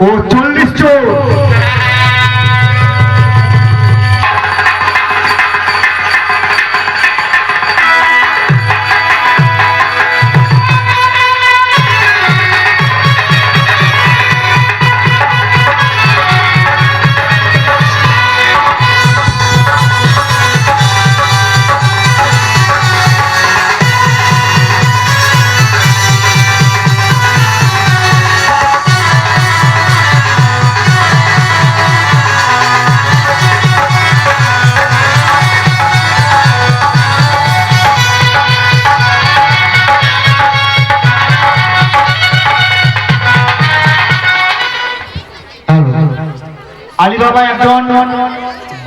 ও 40 চোর। আলী বাবা একজন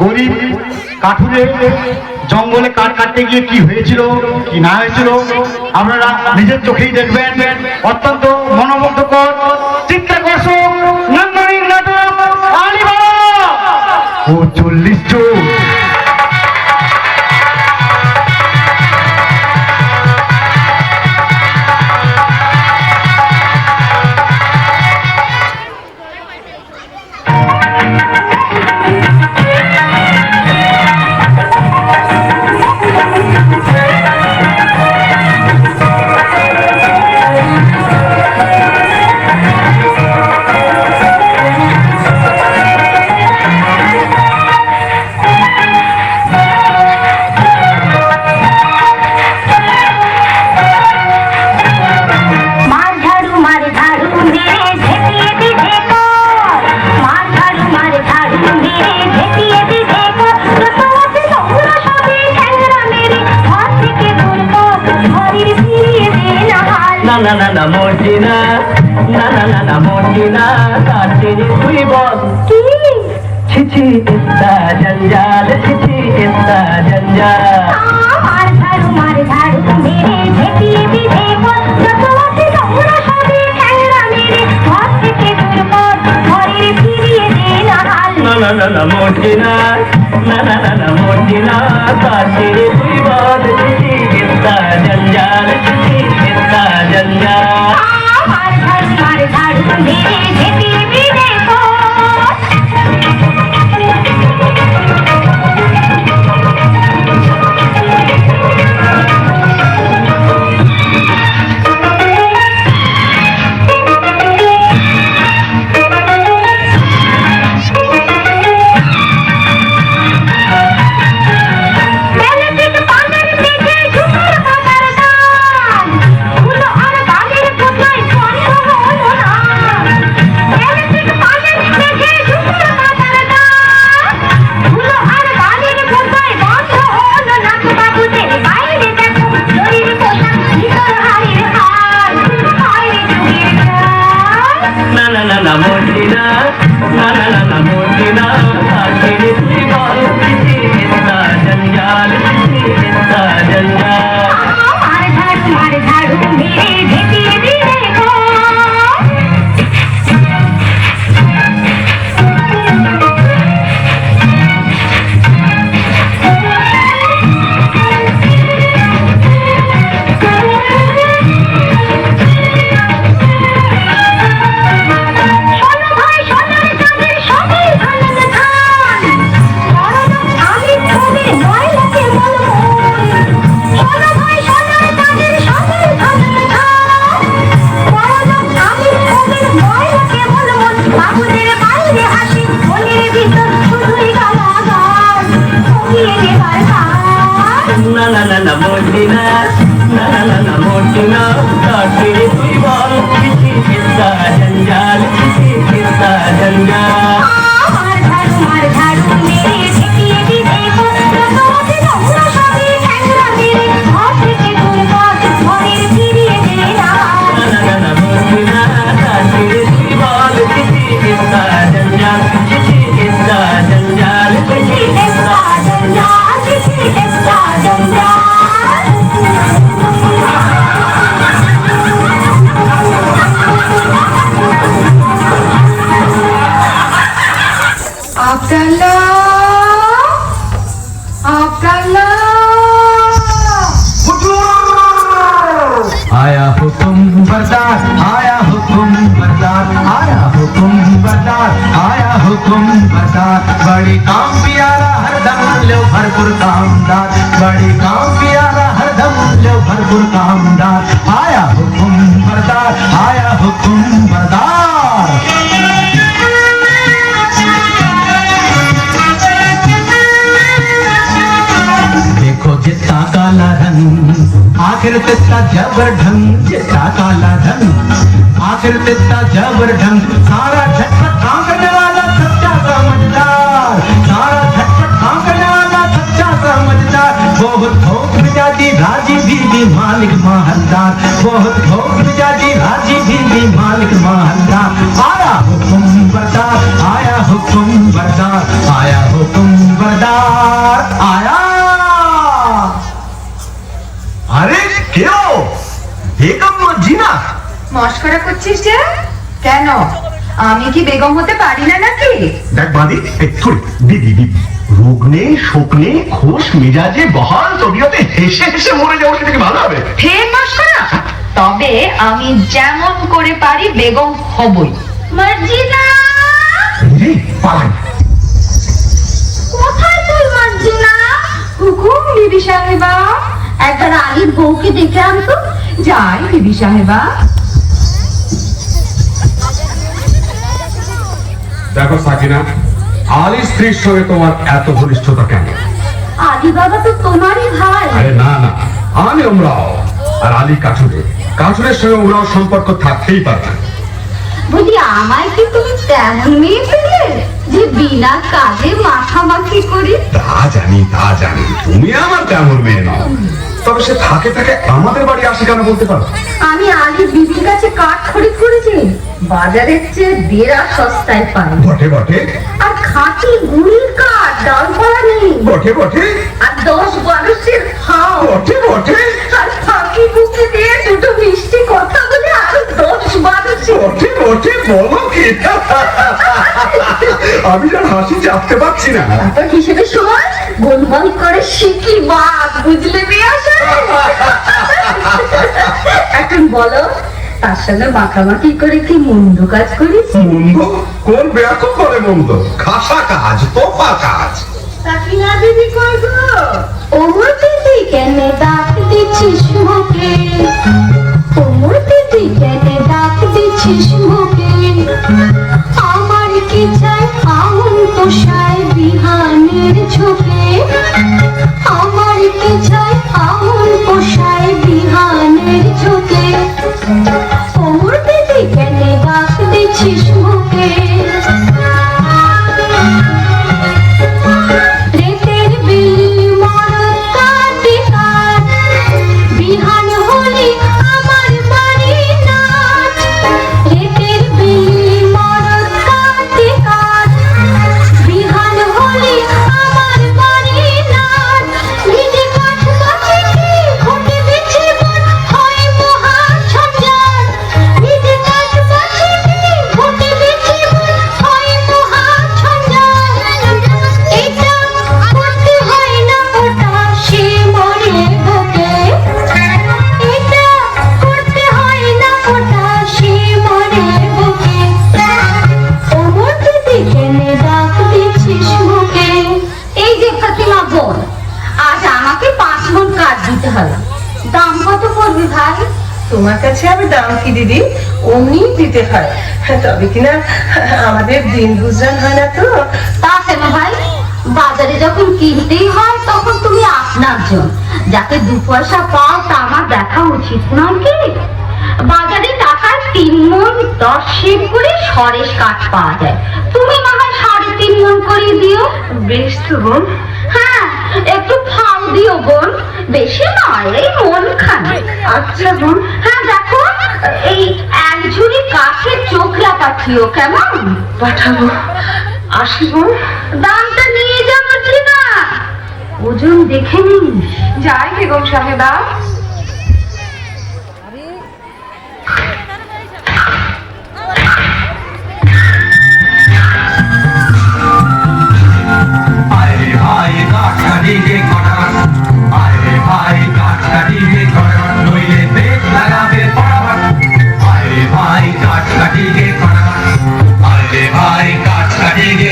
গরিব কাঠুরে, জঙ্গলে কাঠ কাটতে গিয়ে কি হয়েছিল কি না হয়েছিল আপনারা নিজের চোখেই দেখবেন। অত্যন্ত মনোমুগ্ধকর চিত্তাকর্ষক নান্দনিক নাটক আলী বাবা ও 40 চোর। না না না মর্জিনা, না না না না মর্জিনা, কাটের তুই বল কি ছিছি ইস্তা জঞ্জাল, ছিছি ইস্তা জঞ্জাল। মার ঝাড়ু মেরে ঝেঁটিয়ে বিধে বল, যত আছে তোমরা সবে ঠ্যাংরা মেরে ঘর থেকে দূর কর, ঘরে ফিরিয়ে দে না হাল। না না না না মর্জিনা, না না না না মর্জিনা, কাটের তুই বল ছিছি ইস্তা জঞ্জাল, ছিছি ইস্তা জঞ্জাল। মার ঝাড়ু মেরে ঝেঁটিয়ে বিধে বল। हुकुम बरदार बड़ी काम प्यारा हरदम लो भरपूर कामदार बड़ी काम प्यारा हरदम लो भरपूर कामदार आया हुकुम बरदार आया हुकुम बरदार देखो जितना काला रंग आखिर तितना जबर ढंग जितना काला रंग आखिर तितना जबर ढंग सारा झटपट काम करने वाला सच्चा समझदार सारा झटपट काम करने वाला सच्चा समझदार बहुत भोग मिजाजी राजी भी मालिक माहलदार बहुत भोग मिजाजी राजी भी मालिक माहलदार आया हुकुम बरदार आया हुकुम बरदार आया हुकुम बरदार आया আরে কেউ বেগম মজিনা মস্করা করছিস যে কেন? আমি কি বেগম হতে পারি না নাকি? দেখ বাদি দিদি দিদি রোগ নেই শোক নেই খোশ মেজাজে বহাল তবিয়তে হেসে হেসে মরে যাওয়া থেকে ভালো হবে ফের মস্করা? তবে আমি যেমন করে পারি বেগম হবই। মর্জিনা, রে পালাই কোথায় তুই মর্জিনা? হুকুম বিবি সাহেবা। একবার আলীর বউকে দেখে আনতো। যাই বিবি সাহেবা। দেখো সাকিনা, আলী স্ত্রীর সঙ্গে তোমার এত ঘনিষ্ঠতা কেন? আলী বাবা তো তোমারই ভাই। আরে না না, আমি ওমরাও আর আলী কাঠুরের সঙ্গে ওমরাও সম্পর্ক থাকতেই পারে। বলি আমায় কি তুমি তেমন মেয়ে পেলে যে বিনা কাজে মাখামাখি করি? তা জানি তুমি আমার তেমন মেয়ে নও, তবে সে থাকে আমাদের বাড়ি আসে কেন বলতে পারো? আমি আলীর বিবির কাছে কাঠ খরিদ করেছি, বাজারের চেয়ে দেড়া সস্তায় পাই। বটে আর খাঁটি গুড়ির কাঠ, ডাল পালা নেই। বটে আর 10-12 হাও। বটে আর ফাঁকি বুকে দিয়ে দুটো মিষ্টি কথা বলে আরো 10-12 বটে বলো কি? আমি যার হাসি চাপতে পারছি না। তো হিসেবে সময় গোলমাল করে শিখি বাদ, বুঝলে মেয়ে আসে? এখন বলো, তার সঙ্গে মাখামাখি করে কি মন্দ কাজ করিস? মন্দ? কোন বেয়াকুব করে মন্দ? খাসা কাজ, তোফা কাজ। সাকিনা দিদি কই গো? ওমর দিদি কেন ডাক দিচ্ছিস মুখে? ওমর দিদি কেন ডাক দিচ্ছিস মুখে? আমার কি চাই আউন পোষায় বিহানের ঝোঁকে? আমার কি চাই আউন পোষায় বিহানের ঝোঁকে? ওমর দিদি কেন ডাক দিচ্ছিস মুখে? রেতের বিল মরদ কাটে কাট, বিহান হলে আমার বাড়ি নাচ। রেতের বিল মরদ কাটে কাট, বিহান হলে আমার বাড়ি নাচ। ভিজে কাঠ গাছে কি ঘটে বেছে বন হয় মহা ঝঞ্ঝাট। ভিজে কাঠ গাছে কি ঘটে বেছে বন হয় মহা ঝঞ্ঝাট। এটা করতে হয় না ওটা সে মরে ভোগে। এটা করতে হয় না ওটা সে মরে ভোগে। ওমর দিদি কেনে ডাক দিচ্ছিস মুখে? এই যে ফাতিমা বোন, আজ আমাকে 5 মণ কাঠ দিতে হবে। দাম কত পড়বে ভাই? তোমার কাছে আমি দাম কি দিদি, অমনি দিতে হয়, তবে কিনা আমাদের দিন গুজরান হয় না তো। তা কেন ভাই? বাজারে যখন কিনতেই হয় তখন তুমি আপনার জন, যাতে 2 পয়সা পাও তা আমার দেখা উচিত নয় কি? বাজারে টাকায় 3 মণ 10 সের করে সরেস কাঠ পাওয়া যায়, তুমি না হয় 3.5 মণ করে দিও। বেশ তো বোন। হ্যাঁ, একটু ফাও দিও বোন, বেশি নয়, এই মন খানে। আচ্ছা বোন। হ্যাঁ দেখো, এই 1 ঝুড়ি কাঠের চোখলা পাঠিও, কেমন? পাঠাবো। আসি বোন। দামটা নিয়ে যা বুঝলি না, ওজন দেখে নিস। যাই বেগম সাহেবা। আরে ভাই কাঠ কাটিয়ে কটার আরে ভাই কাঠ কাটিয়ে কটার নইলে বেশ লাগাবে পড়াবার আরে ভাই কাঠ কাটিয়ে কটার আরে ভাই কাঠ কাটিয়ে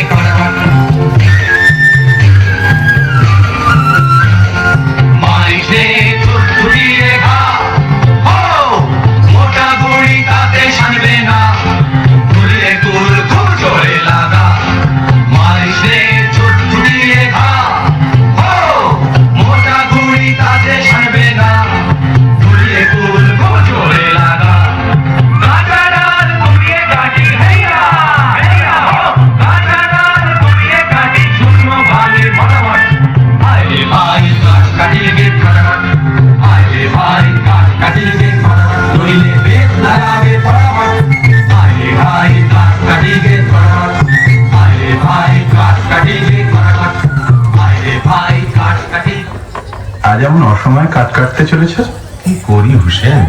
আজ এমন অসময়ে কাট কাটতে চলেছ? কি করি হুসেন,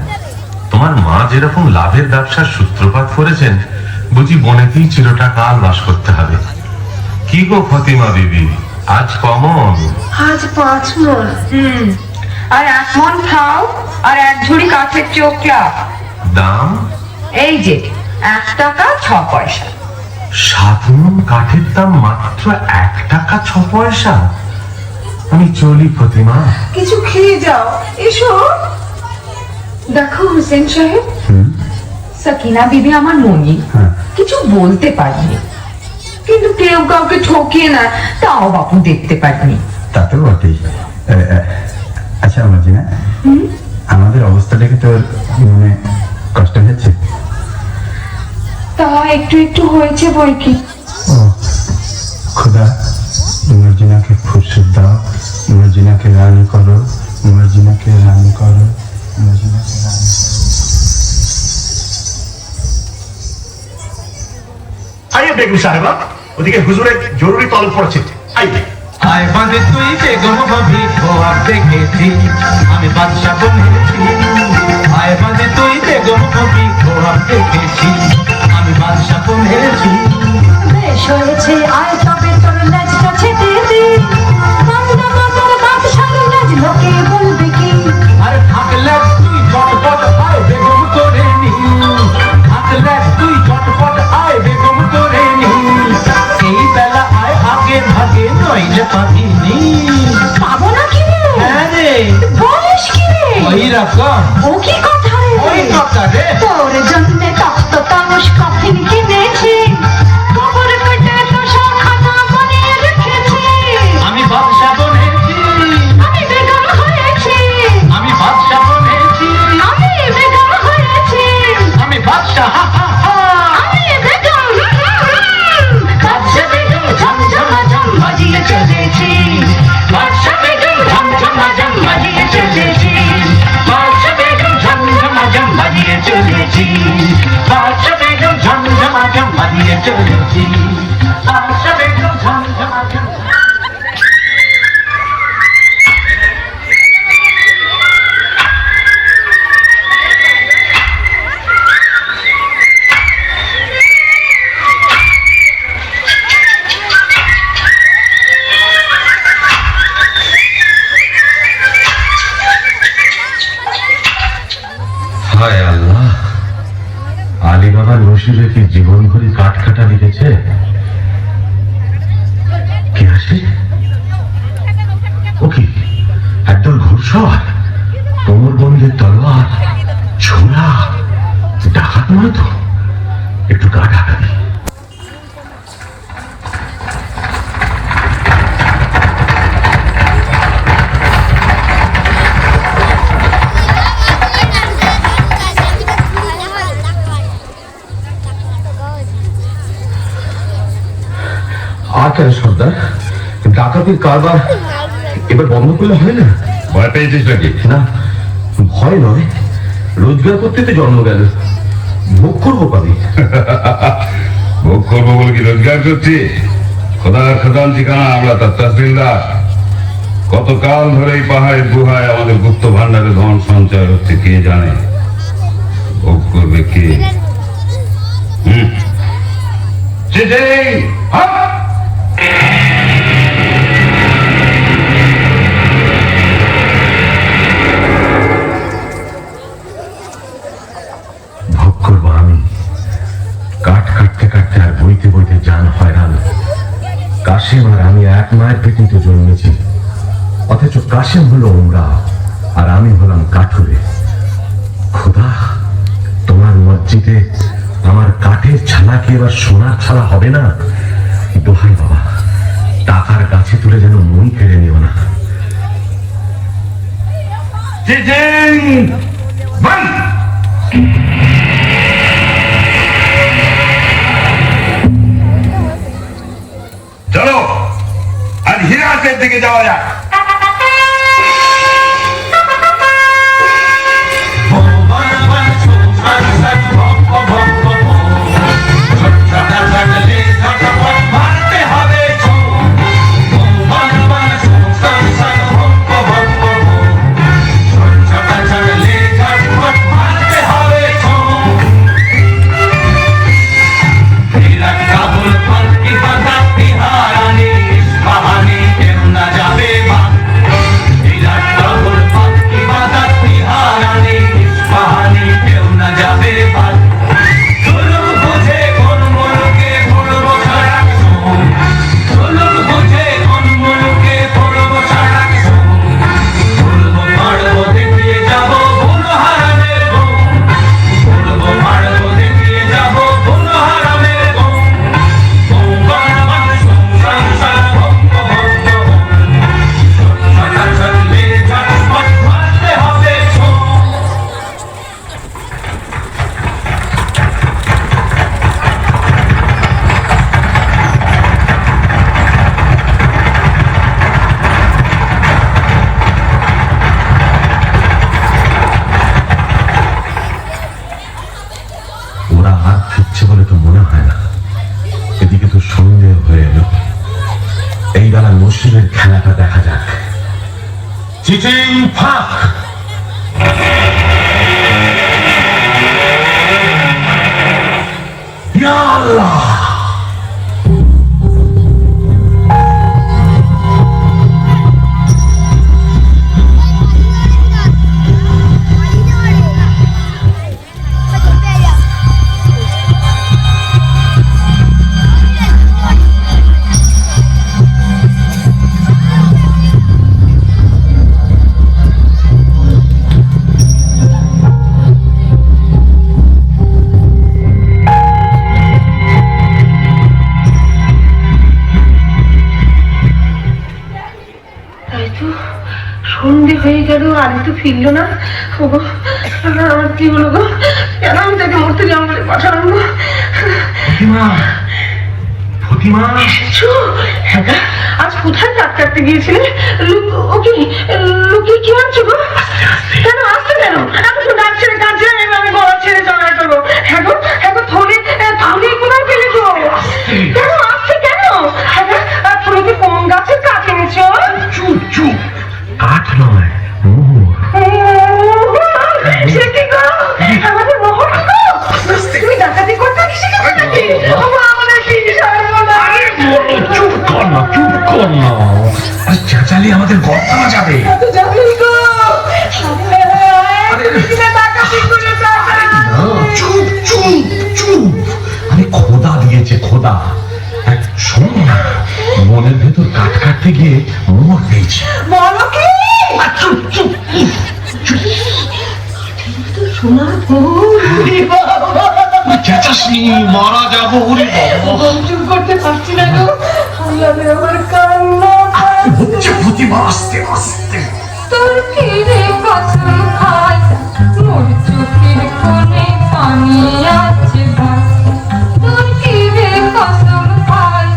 তোমার মা যেরকম লাভের ব্যবসার সূত্রপাত করেছেন, বুঝি বনেতেই চিরটা কাল বাস করতে হবে। কি গো ফতিমা বিবি, আজ কমন? আজ 5 মণ। আর 1 মণ খাও আর 1 ঝুড়ি কাঠের চোখলা। দাম? এই যে 1 টাকা 6 পয়সা। 7 মণ কাঠের দাম মাত্র 1 টাকা 6 পয়সা? আমি চলি ফতিমা। কিছু খেয়ে যাও, এসো। দেখো হুসেন সাহেব, সাকিনা বিবি আমার মনি, কিছু বলতে পারিনি, কিন্তু কেউ কাউকে ঠকিয়ে না, তাও বাপু দেখতে পারিনি। তা তো বটেই। আচ্ছা মর্জিনা, আমাদের অবস্থা দেখে তোর মনে কষ্ট হচ্ছে? তা একটু একটু হয়েছে বই কি। ও খোদা, মর্জিনাকে ফুরসত দাও, মর্জিনাকে রানী করো, মর্জিনাকে রানী করো, মর্জিনাকে রানী করো। আইয়ে বেগম সাহেবা, ওদিকে হুজুরের জরুরি তলব পড়েছে। আইয়ে। আয় বাঁধে তুই বেগম ভাবি খোয়াব দেখেছি, আমি বাদশা বনেছি। আয় বাঁধে তুই বেগম ভাবি খোয়াব দেখেছি, আমি বাদশা বনেছি। বেশ হয়েছে, আয় তবে তোর লেজটা ছেটে দে। বাংলা বাজার বাদশার লেজ লোকে বলবে কি? আর থাকলে তুই চটপট আয় বেগম করে নি, থাকলে তুই চটপট আয় বেগম করে নি। এই বেলা আয় আগে ভাগে নইলে পাবিনি। পাবো না কি রে? হ্যাঁ রে, বলিস কি রে? ওই রকম, ও কি কথা রে? ওই কথা রে। তোর জন্যে তপ্ত তামস কফিন কিনেছি, কবর কেটে তোষক খাতা বানিয়ে রেখেছি। আমি বাদশা বনেছি, আমি বেগম হয়েছি, আমি বাদশা বনেছি, আমি বেগম হয়েছি, আমি বাদশা। হা হা হা। আমি বেগম। বাদশা বেগম ঝমঝমাঝম বাজিয়ে চলেছি, বাদশা বেগম ঝমঝমাঝম বাজিয়ে চলেছি, বাদশা বেগম ঝমঝমাঝম বাজিয়ে চলেছি, বাদশা বেগম ঝমঝমাঝম বাজিয়ে চলেছি, বাদশা বেগম ঝমঝমাঝম। হায় আল্লাহ, আলী বাবা নসিরে কি জীবন ভরি কাঠ কাটা লিখেছে? কি আসে? ও কি একদল ঘুরসওয়ার, কোমর বন্ধে তলোয়ার, ছোলা, ডাকাত নয় তো? একটু গা ঢাকা দিই। আর কেন সর্দার, ডাকাতির কারবার এবার বন্ধ করলে হয় না? ভয় পেয়েছিস নাকি? না, ভয় নয়, রোজগার করতে তো জন্ম গেল, ভোগ করবো কবে? ভোগ করবো বলে কি রোজগার করছি? খোদার খোদান ঠিকানা আমরা তার তহসিলদার। কতকাল ধরে এই পাহাড়ের গুহায় আমাদের গুপ্ত ভান্ডারে ধন সঞ্চয় হচ্ছে কে জানে। ভোগ করবে কে? ভোগ করবো আমি। কাঠ কাটতে কাটতে আর বইতে বইতে জান হয়রান। কাশেম আর আমি এক মায়ের পেটিতে জন্মেছি, অথচ কাশেম হলো ওমরা আর আমি হলাম কাঠুরে। খোদা, তোমার মসজিদে আমার কাঠের ছালা কি এবার সোনার ছালা হবে না? দোহাই বাবা, টাকার গাছে তুলে যেন মই কেড়ে নিও না। চলো আজ হিরাতের দিকে যাওয়া যাক। ওরা আর ফিরছে বলে তো মনে হয় না। এদিকে তো সন্দেহ হয়ে এলো। এই বেলা নসিবের খেলাটা দেখা যাক। চিচিং ফাক! ইয়া আল্লাহ! তাই তো সন্ধে হয়ে গেল, আরে তো ফিরলো না। ওগো, আমার কি হলো গো? কেন আমি তাকে মরতে জঙ্গলে পাঠালাম গো? প্রতিমা, প্রতিমা, এসেছো? হ্যাঁ গা, আজ কোথায় কাট কাটতে গিয়েছিলে? ওকে লুকিয়ে কি আনছো গো? কেন আসতে কেন? আমি তো ডাক ছেড়ে কাঁদছি, আমি গলা ছেড়ে চড়াই করবো। হ্যাঁ গো, থলি কোথায় ফেলে গো? কেন আসছে কেন? হ্যাঁ গা, তুমি কি কোন গাছের কাঠ এনেছো? চুপ চুপ, কাঠ নয়, মোহর। সে কি গো? আমাদের মোহর গো? তুমি ডাকাতি করতে শিখেছো নাকি? আমাদের কি সর্বনাশ! চুপ কর না, চুপ কর না। আরে চেঁচালে আমাদের গর্তানো যাবে। যাবি গো? ডাকাতি করে চুপ চুপ চুপ, আরে খোদা দিয়েছে, খোদা। শোন না, মনের ভেতর কাঠ কাটতে গিয়ে মোহর পেয়েছি। বলো কি? চুপ চুপ সোনার চেঁচাসনি, মারা যাবো। ওরে বাবা, চুপ করতে পারছি না গো। আল্লাহ আমার কান্না হচ্ছে প্রতিমা, আস্তে আস্তে। তোর ফিরে কসম খাই, মোর চোখের কোণে পানি আছে ভাই। তোর ফিরে কসম খাই,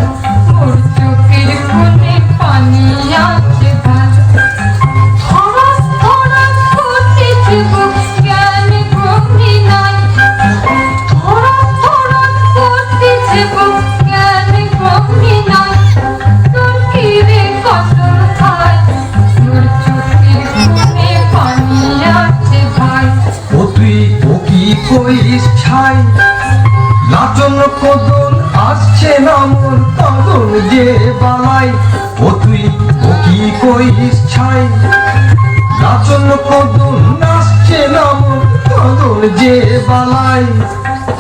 মোর চোখের কোণে পানি আছে ভাই। ধরাস ধরাস করতেছে বুক, জ্ঞান গভীর নাই। ধরাস ধরাস করতেছে বুক, জ্ঞান গভীর নাই। তোর ফিরে কসম খাই, মোর চোখের কোণে পানি আছে ভাই। ও তুই ও কি কইস ছাই, লাচন কদন আসছে না মোর কদন যে বালাই। ও তুই ও কি কইস ছাই, লাচন কদন আসছে না মোর কদন যে বালাই।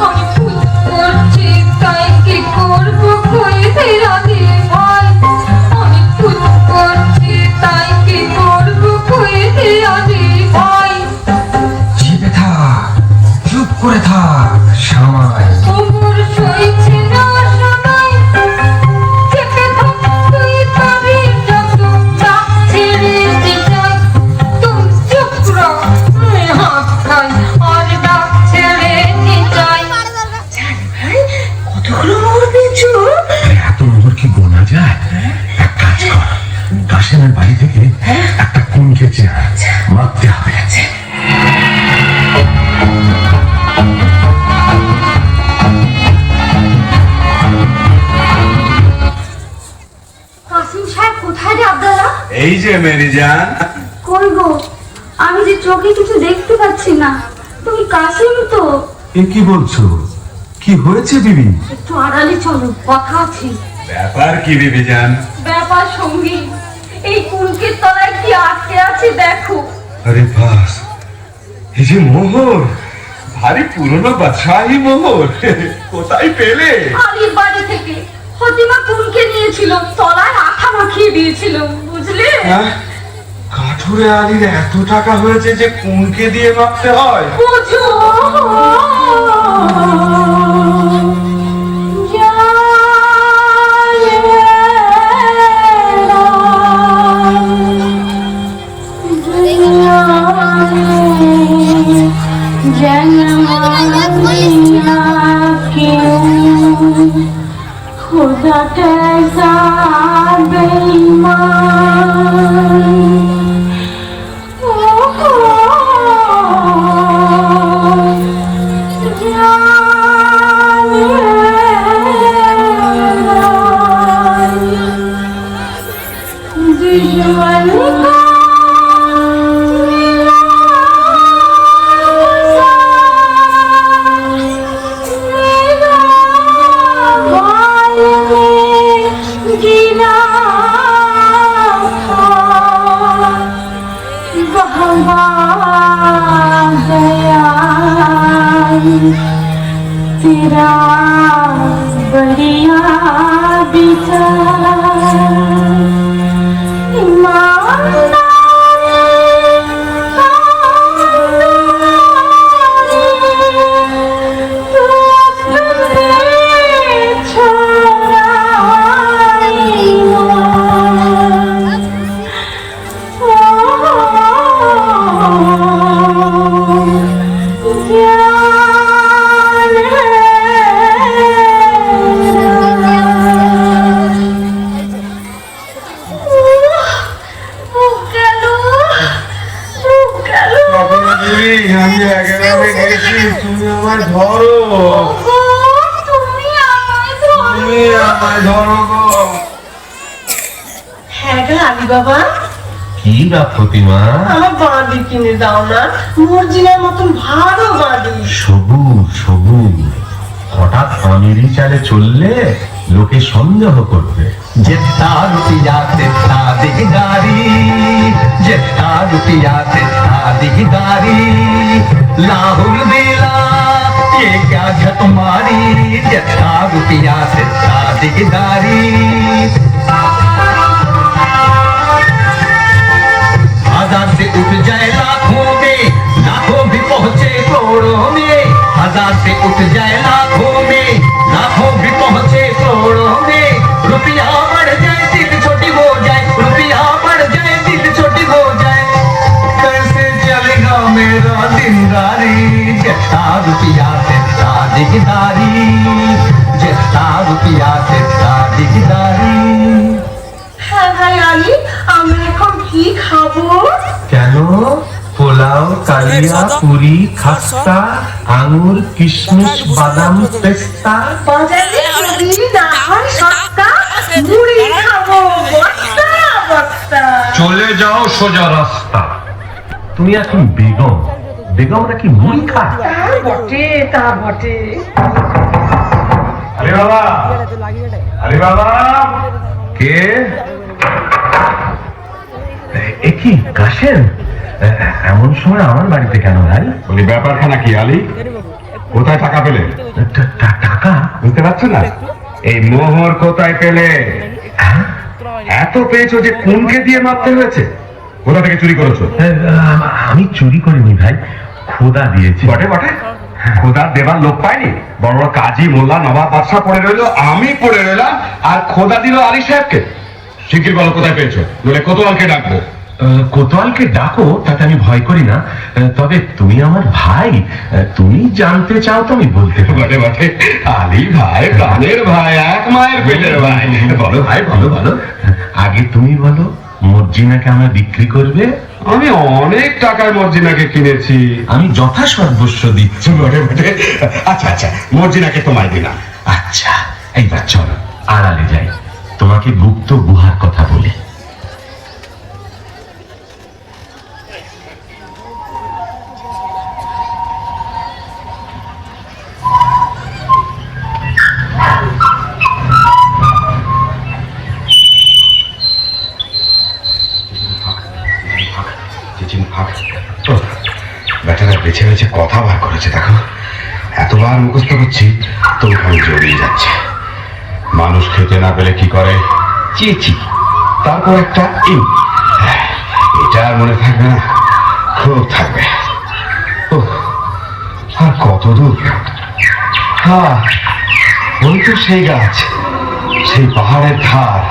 আমি ভুল করছি তাই কি করবো কইতে রাধে ভাই। আমি ভুল করছি তাই কি করবো কইতে রাধে ভাই। চেপে থাক, চুপ করে থাক সামাই। ওমর সইছে না সবাই, চেপে থাক তুই পাবি যত, ডাক ছেড়ে দিতাই। তুমি চুপ রও, আমি হাত খাই আর ডাক ছেড়ে দিতাই। কতগুলো মোহর পেয়েছো? এত মোহর কি গোনা যায়? এক কাজ কর, কাশেমের বাড়ি থেকে একটা কুমকে চেয়ার মারতে হবে। কাসিম সাহেব কোথায় রে আপনারা? এই যে মেরিজান, কই গো, আমি যে চোখে কিছু দেখতে পাচ্ছি না। তুমি কাসিম তো? এ কি বলছো? কি হয়েছে বিবি? একটু আড়ালে চলো, কথা আছে। ব্যাপার কি বিবিজান? ব্যাপার সঙ্গী, এই কুলকের তলায় কি আটকে আছে দেখো। আরে বাস, এই যে মোহর, ভারী পুরনো বাদশাহী মোহর, কোথায় পেলে? আলির বাড়ি থেকে ফতিমা কুলকে নিয়েছিল, তলায় আঠা মাখিয়ে দিয়েছিল, বুঝলে? কাঠুরে আলীর এত টাকা হয়েছে যে কুনকে দিয়ে মাপতে হয়? বুঝো खुदा कैसा बेईमान, ओहो जाने तेरा बढ़िया विचार আমি একেবারে গেছি, তুমি আমায় ধরো, তুমি আমায় ধরো গো। হ্যাঁ গো আলী বাবা, কি না প্রতিমা, আমার বাঁধি কিনে দাও না, মর্জিনার মতন ভালো বাঁধি। সবুজ সবুজ, হঠাৎ আমিরি চালে চললে লোকে সন্দেহ করবে। जितना रुपया तितना दिगदारी, जितना रुपया तितना दिगदारी, लाहुल बेला ये क्या झक मारी, जितना रुपया तितना दिगदारी। हजार से उठ जाए लाखों में, लाखों भी पहुंचे करोड़ों में, हजार से उठ जाए लाखों में, लाखों भी पहुंचे करोड़ों में, रुपया बढ़ जाए दिल छोटी हो जाए, रुपया बढ़ जाए दिल छोटी हो जाए, कैसे चलेगा मेरा दिनदारी, जितना रुपया तितना दिगदारी, जितना रुपया तितना दिगदारी। হ্যাঁ ভাই আলী, আমি এখন কি খাবো? কেন? পোলাও, কালিয়া, পুরি, খাস্তা, আঙুর, কিশমিশ, বাদাম, পেস্তা। বাজারে যদি না হয় সস্তা, মুড়ি খাবো বস্তা বস্তা। চলে যাও সোজা রাস্তা। তুমি এখন বেগম, বেগমরা কি মুড়ি খায়? তা বটে, তা বটে। আরে বাবা, আরে বাবা, কে? এ কি কাশেম? এমন সময় আমার বাড়িতে কেন ভাই? বলি ব্যাপারখানা কি আলী? কোথায় টাকা পেলে? টাকা বুঝতে পারছো না? এই মোহর কোথায় পেলে? এত পেয়েছো যে কোনকে দিয়ে মারতে হয়েছে? কোথা থেকে চুরি করেছো? আমি চুরি করিনি ভাই, খোদা দিয়েছি। বটে বটে, খোদা দেবার লোক পাইনি, বড় বড় কাজী, মোল্লা, নবাব, বাদশা পড়ে রইলো, আমি পড়ে রইলাম, আর খোদা দিল আলী সাহেবকে। শিগগির বলো কোথায় পেয়েছো, নইলে কোতোয়ালকে ডাকবো। কোতোয়ালকে ডাকো, তাতে আমি ভয় করি না। তবে তুমি আমার ভাই, তুমি জানতে চাও তো আমি বলতে পারি। বটে বটে, আলী ভাই প্রাণের ভাই, এক মায়ের পেটের ভাই। বলো ভাই, বলো বলো। আগে তুমি বলো, মর্জিনাকে আমরা বিক্রি করবে? আমি অনেক টাকায় মর্জিনাকে কিনেছি। আমি যথাসর্বস্ব দিচ্ছি। বটে বটে, আচ্ছা আচ্ছা, মর্জিনাকে তোমায় দিলাম। আচ্ছা, এইবার চলো আড়ালে যাই, তোমাকে গুপ্ত গুহার কথা বলি। বেচারা বেছে বেছে কথা বার করেছে, দেখো এতবার মুখস্থ করছি তবু খালি জড়িয়ে যাচ্ছে। মানুষ খেতে না পেলে কি করে? চেঁচি, তারপর একটা ইন। এটা আর মনে থাকবে না, খুব থাকবে। আর কত দূর? হ্যাঁ, ওই তো সেই গাছ, সেই পাহাড়ের ধার।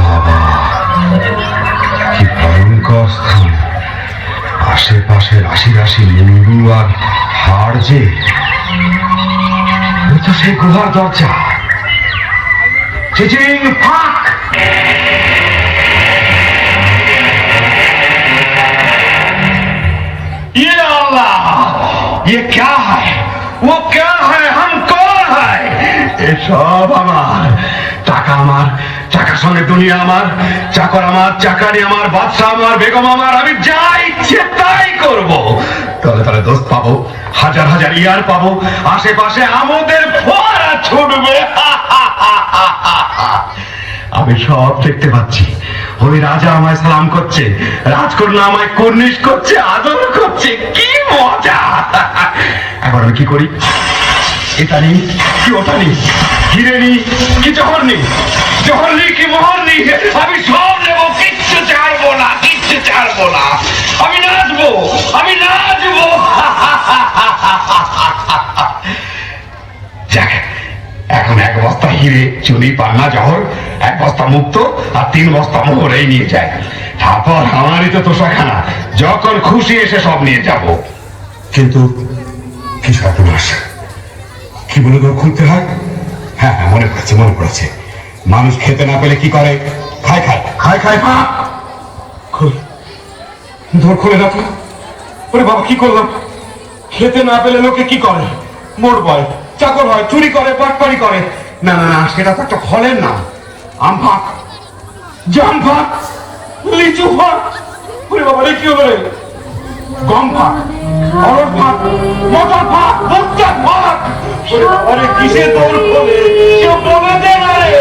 বাবা, কি ভয়ঙ্কর স্থান! আশেপাশে রাশি রাশি মুন্ডু আর হাড় যে। ওই তো সেই গুহার দরজা। চিচিং ফাক! ये अल्लाह, ये क्या है? वो क्या है? हम कौन है? এসব আমার টাকা, আমার টাকার সঙ্গে দুনিয়া আমার, চাকর আমার, চাকারি আমার, বাদশা আমার, বেগম আমার, আমি যা ইচ্ছে তাই করব। তলে তলে দোস্ত পাবো, হাজার হাজার ইয়ার পাবো, আশেপাশে আমাদের ফোয়ারা ছুটবে। আমি সব দেখতে পাচ্ছি। ওই রাজা আমায় সালাম করছে, রাজকন্যা আমায় কুর্নিশ করছে, আদর করছে। হচ্ছে, কি মজা। এখন আমি কি করি? এটা নেই কি ওটা নেই, হিরে নেই কি জহর নেই, জহর নেই কি মোহর নেই, আমি সব নেবো, কিচ্ছু ছাড়বো না, কিচ্ছু ছাড়বো না। আমি নাচবো, আমি নাচবো। যাক, এখন 1 বস্তা হিরে, চুরি, পান্না, জহর, 1 বস্তা মুক্ত আর 3 বস্তা মোহর এই নিয়ে যায়। তারপর আমারই তো তোষাখানা, যখন খুশি এসে সব নিয়ে যাব। কিন্তু কি সর্বনাশ, কি বলে দোর খুলতে হয়? হ্যাঁ হ্যাঁ, মনে পড়েছে। মানুষ খেতে না পেলে কি করে? খায় খায় খায় খায় খা। দোর খুলে না তো। ওরে বাবা, কি করলাম? খেতে না পেলে লোকে কি করে? মোট বয়, চাকর হয়, চুরি করে, পাটপাড়ি করে। না না না, সেটা তো একটা ফলের নাম। আম ফাঁক, জাম ফাঁক, লিচু ফাঁক। ওরে বাবা রে, কি হলো রে? গম ফাঁক, অরড় ফাঁক, মটর ফাঁক, ভুট্টা ফাঁক। ওরে বাবা রে, কিসে দৌড় খোলে? কেউ বলে দে না রে,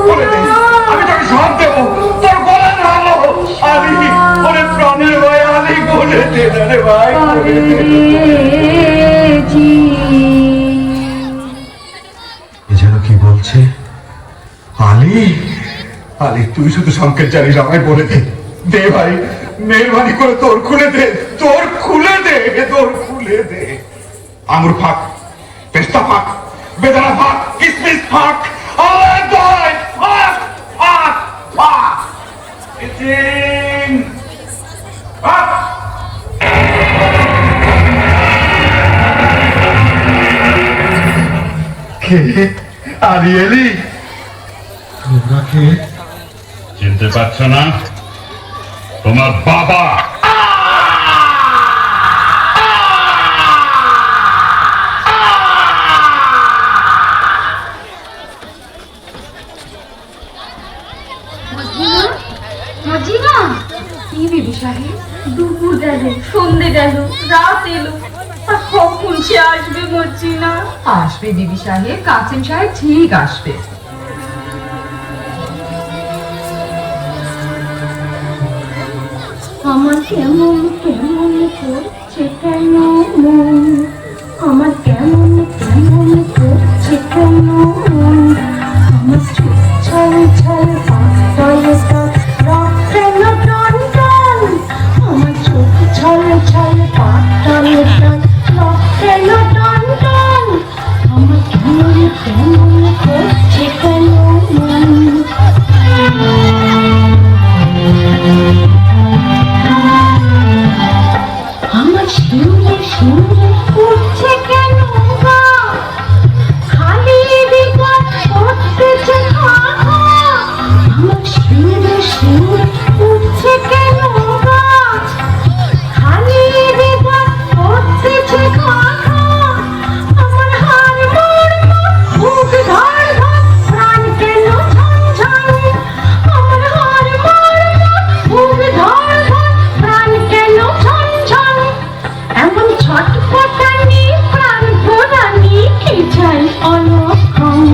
বলে দে। আমি তোকে সব দেবো, তোর গলা নামো। আলি, ওরে প্রাণের ভাই আলি, বলে দে না রে ভাই, বলে দে। এ যেন কি বলছে? আলি, আলি তুই শুধু সংকেত জানিস, আমায় বলে দে। দে ভাই, মেহরবানি করে তোর খুলে দে, তোর খুলে দে, তোর খুলে দে। আঙুর ফাঁক, পেস্তা ফাঁক, বেদানা ফাঁক, কিসমিস ফাঁক, আলাদা দই ফাঁক, ফাঁক, ফাঁক। ফাঁক। কে? আলি এলি? তোমরা কে? চিনতে পারছো না? তোমার বাবা। মর্জিনা, কি বিবি সাহেব? দুপুর গেল, সন্ধে গেল, রাত এলো, আর কখন সে আসবে মর্জিনা? আসবে বিবি সাহেব, কাসেম সাহেব ঠিক আসবে। আমার কেমন কেমন করছে কেন মন, আমার কেমন কেমন করছে কেন মন, আমার ছল ছল পাতলে রক কেন টান টান, আমার চোখ ছল ছল পাতলে রক কেন টান টান, আমার কেমন কেমন করছে কেন মন। আমার শিউরে শিউরে উঠছে কেন গা, খালি বিপদ করতেছে খা খা, আমার শিউরে শিউরে উঠছে কেন গা, খালি বিপদ করতেছে খা খা, আমার হাড় মোড় বুক ধর ধর প্রাণ কেন ঝনঝন, আমার হাড় মোড় বুক ধর ধর প্রাণ কেন ঝনঝন, এমন ছটফটানি প্রাণ ভোলানি কি চাই অলক্ষণ,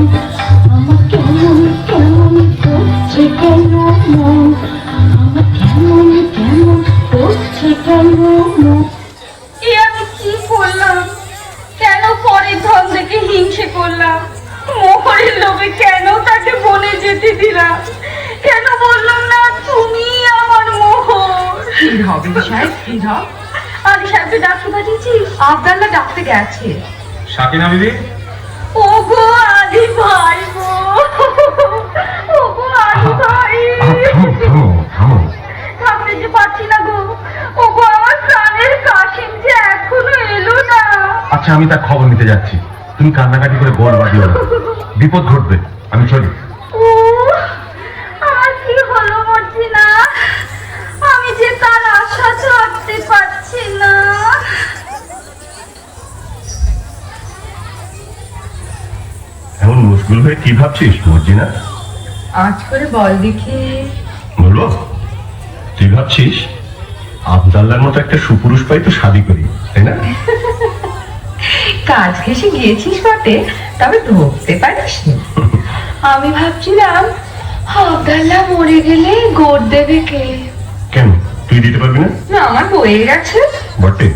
আমার কেমন কেমন করছে কেন মন, আমার কেমন কেমন করছে কেন মন। এ আমি কি করলাম? কেন পরের ধন দেখে হিংসে করলাম? মোহরের লোভে কেন তাকে বনে যেতে দিলাম? কেন বললাম না তুমি আমার মোহর? স্থির হও বিবি সাহেব, স্থির হও। আদি সাহেবকে ডাকতে পাঠিয়েছিস? আবদাল্লাহ ডাকতে গেছে। সাকিনা বিবি, ও গো আদি ভাই গো, ও গো আদি ভাই, থাকতে যে পারছি না গো। ও গো আমার প্রাণের কাশিম যে এখনো এলো না। আচ্ছা, আমি তার খবর নিতে যাচ্ছি। তুমি কান্নাকাটি করে গোল বাঁধিও না, বিপদ ঘটবে। আমি চলি। ও আমার কি হলো মর্জিনা, আমি যে তার আশা ছাড়তে পারছি না। এমন মুশকিল হয়ে কি ভাবছিস মর্জিনা? আজ করে বল দেখি। বলবো? তুই ভাবছিস আবদাল্লার মতো একটা সুপুরুষ পাই তো শাদি করি, তাই না? কাজ ঘেসে গিয়েছিস বটে, তবে ধরতে পারিস নি। আমি ভাবছিলাম আবদাল্লাহ মরে গেলে গোড় দেবে কে? কেন, তুই তুই দিতে পারবি না? না আমার বয়ে গেছে। বটে।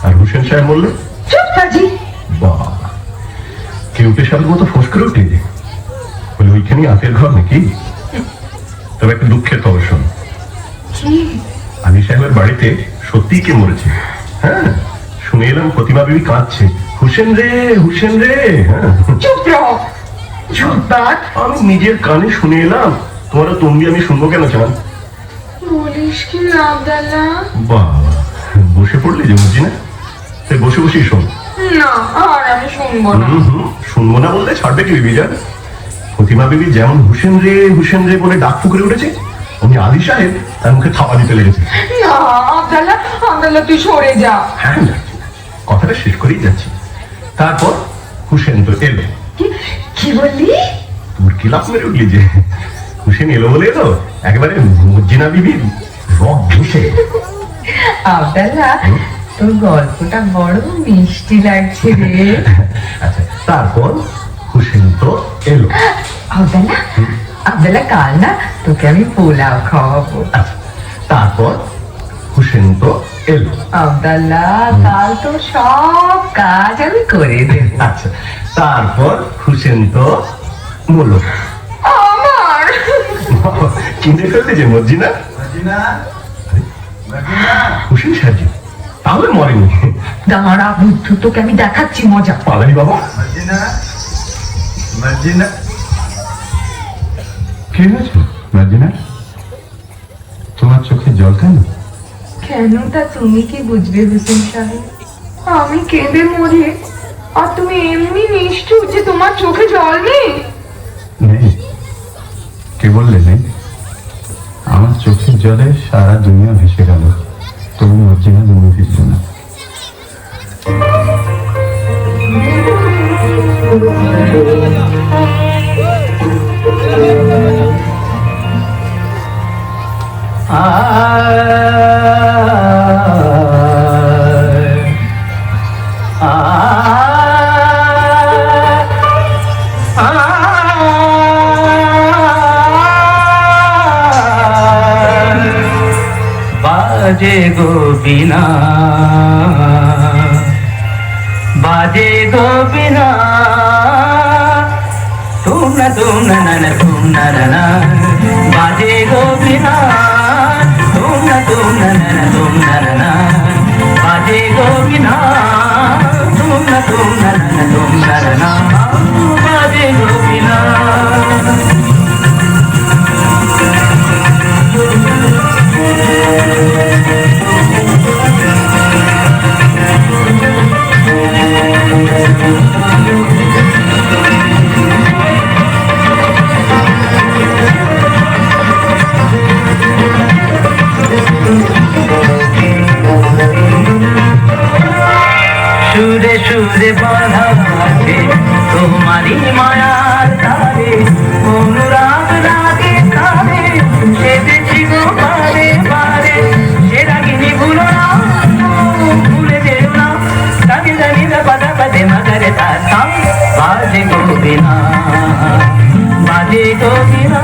আর হোসেন সাহেব বললো চুপ কাজী। বাবা, কেউটে সাহেবের মতো ফোঁস করে উঠে বলে ওইখানে আতের ঘর নাকি? তবে একটা দুঃখের খবর শোন, কি? আলী সাহেবের বাড়িতে সত্যিই কে মরেছে। হ্যাঁ, শুনে এলাম প্রতিমা বিবি কাঁদছে, হুসেন রে হুসেন রে। হ্যাঁ, চুপ রহ, চুপ বাদ। আমি নিজের কানে শুনে এলাম, তোমারও তুমি আমি শুনবো কেন চান? বলিস কি আব্দাল্লাহ? বাবা, বসে পড়লি যে বুঝি না, তাই বসে বসেই শোন। না আর আমি শুনবো না। শুনবো না বললে ছাড়বে কি বিবি যান? প্রতিমা বিবি যেমন হুসেন রে বলে ডাক ফুকরে উঠেছে, উনি আলী সাহেব তার মুখে থাবা দিতে লেগেছে। না আব্দাল্লাহ, আব্দাল্লাহ তুই সরে যা। হ্যাঁ যাচ্ছি, কথাটা শেষ করেই যাচ্ছি। তারপর হুসেন তো এলো। কি বললি? তোর কি লাভ মেরে উঠলি যে? হুসেন এলো বলে এলো, একেবারে মজ্জিনা বিবির রক ঘেসে। আব্দাল্লাহ তোর গল্পটা বড় মিষ্টি লাগছে রে। আচ্ছা, তারপর হুসেন তো এলো। আব্দাল্লাহ, আব্দাল্লাহ কাল না তোকে আমি পোলাও খাওয়াবো। আচ্ছা, তারপর হুসেন তো এলো। আব্দাল্লাহ কাল তো সব কাজ আমি করে দেব। আচ্ছা, তারপর হুসেন তো বললো আমার চিনতে ফেলতে যে মজ্জিনা হুসেন সাহেব তাহলে মরেনি। দাঁড়া বুদ্ধু, তোকে আমি দেখাচ্ছি মজা। পালানি বাবা, কি হয়েছে মার্জিনা? তোমার চোখে জল কেন? কেন তা তুমি কি বুঝবে হুসেন সাহেব? আমি কেঁদে মরি আর তুমি এমনি নিষ্ঠুর যে তোমার চোখে জল নেই। নেই? কে বললে নেই? আমার চোখের জলে সারা দুনিয়া ভেসে গেল, তবু মর্জিনা মনে ফিরল না। বাজে গো বিনা, বাজে গো বিনা, তুম না না, বাজে গো বিনা, তুম না না, বাজে গো বিনা, তুম না না, বাজে গো বিনা। সুরে সুরে বাধা আছে তোমারই মায়ার তারে, অনুরাগ রাগে তারে সেদেছি গো বারে বারে, সে রাগিনী ভুলো না, ভুলে যেও না, রাগে জানি না বাধা বাধে মাগারে তাতা, বাজে গো বিনা, বাজে গো বিনা।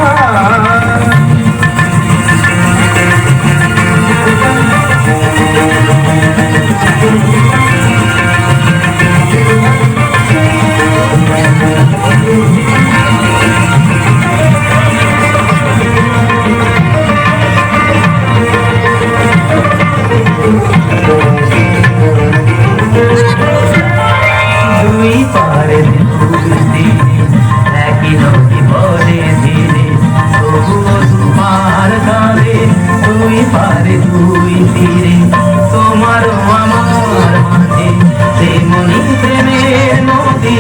দুই পারে একই নদী বলে ধীরে, তবুও তোমার গানে দুই পারে দুই তীরে, তোমার আমার মাঝে তেমনি প্রেমের নদী,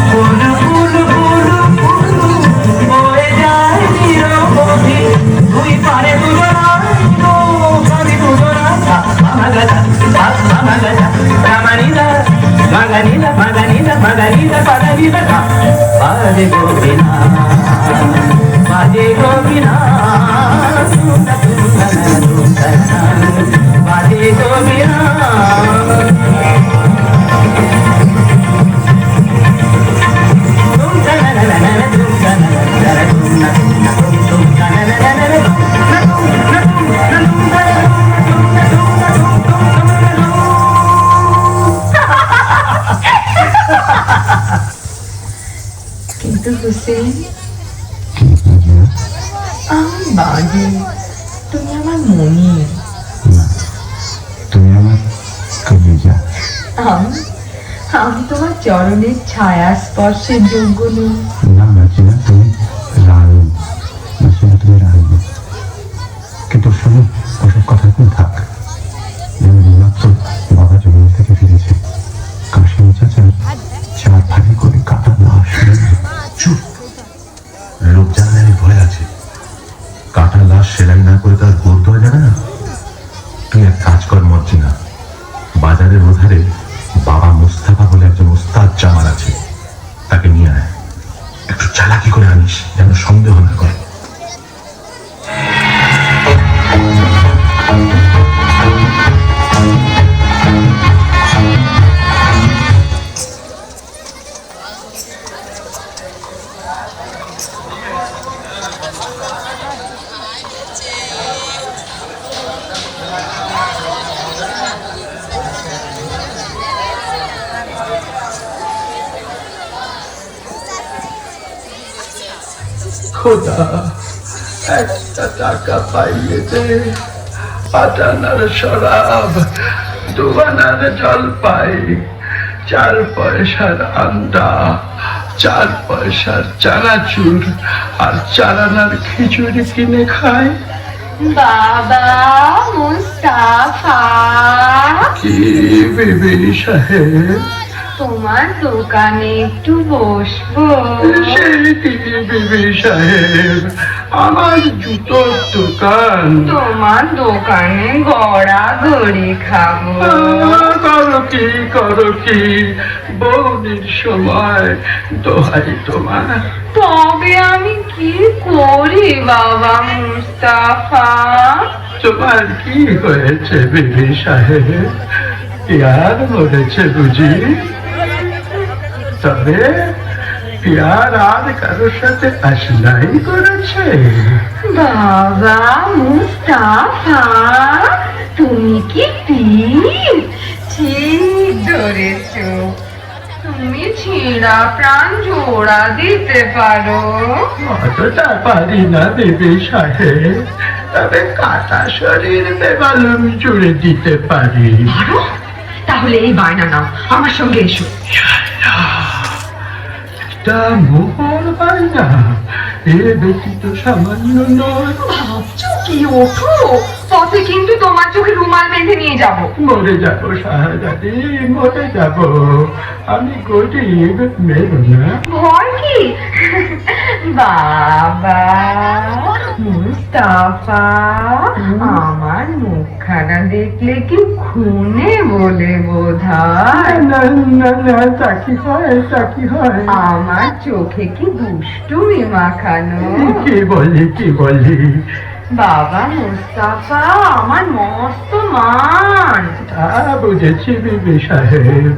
ফুল ফুল ফুল ফুল বয়ে যায় নিরবধি, দুই পারে দুজনা পারে দুজনা, মাগাদা মাগাদা রামানিদা মাগানিদা মাগানিদা মাগানিদা পাগানিদা, বাজে গো বিনা, বাজে গো বিনা, বাজে গো বিনা। হোসেন আমি বাঁধি তুমি আমার মনি তুমি আমার কলিজা আমি আমি তোমার চরণের ছায়া স্পর্শের যোগ্য নই না নাচিনা তুমি রানী নাচিনা তুমি রানী কিন্তু শোনো ওসব কথা এখন থাক মাত্র বাবা জঙ্গল থেকে ফিরেছে কাশিম চাচার 4 ভাগে করে কাটা লাশ চুপ, লোক জানলে আমি ভয় আছে। কাটা লাশ সেলাই না করে তার গোদ দেওয়া যাবে না। তুই এক কাজ কর মর্জিনা, বাজারের ওধারে বাবা মুস্তাফা বলে একজন ওস্তাদ জামার আছে, তাকে নিয়ে আয়। একটু চালাকি করে আনিস যেন সন্দেহ না করে। খোদা একটা টাকা পাইয়ে দে, পাটানার শরাব, দুবানার জলপাই, 4 পয়সার আন্ডা, 4 পয়সার চানাচুর আর 4 আনার খিচুড়ি কিনে খাই। বাবা মুস্তাফা কি বিবি সাহেব, তোমার দোকানে একটু বসবো সেই কি বিবি সাহেব, আমার জুতোর দোকান। তোমার দোকানে গড়াগড়ি খাবো করো কি বৌনির সময় দোহাই তোমার। তবে আমি কি করি বাবা মুস্তাফা তোমার কি হয়েছে বিবি সাহেব, পিয়ার মরেছে বুঝি? তবে পিয়ার আর কারোর সাথে আসলাই করেছে? বাবা মুস্তাফা তুমি কি পীর? ঠিক ধরেছ, তুমি ছেঁড়া প্রাণ জোড়া দিতে পারো। অতটা পারি না বিবি সাহেব, তবে কাটা শরীর বেমালুম জুড়ে দিতে পারি। পারো? তাহলে এই বায়না নাও, আমার সঙ্গে এসো। এটা মোহর পাই না, এ ব্যতীত সামান্য নয়। ভাবছো কি? ওঠো, পথে কিন্তু তোমার চোখে রুমাল বেঁধে নিয়ে যাব। মরে যাবো শাহজাদি, মরে যাব। আমি গরিব, মেরো না। ভয় কি? বাবা মুস্তাফা আমার মুখখানা দেখলে কি খুনে বলে বোধহয়? না না না, তা কি হয়, তা কি হয়? আমার চোখে কি দুষ্টুমি মাখানো? কি বলি? বাবা মুস্তাফা আমার মস্ত মান। তা বুঝেছি বিবি সাহেব।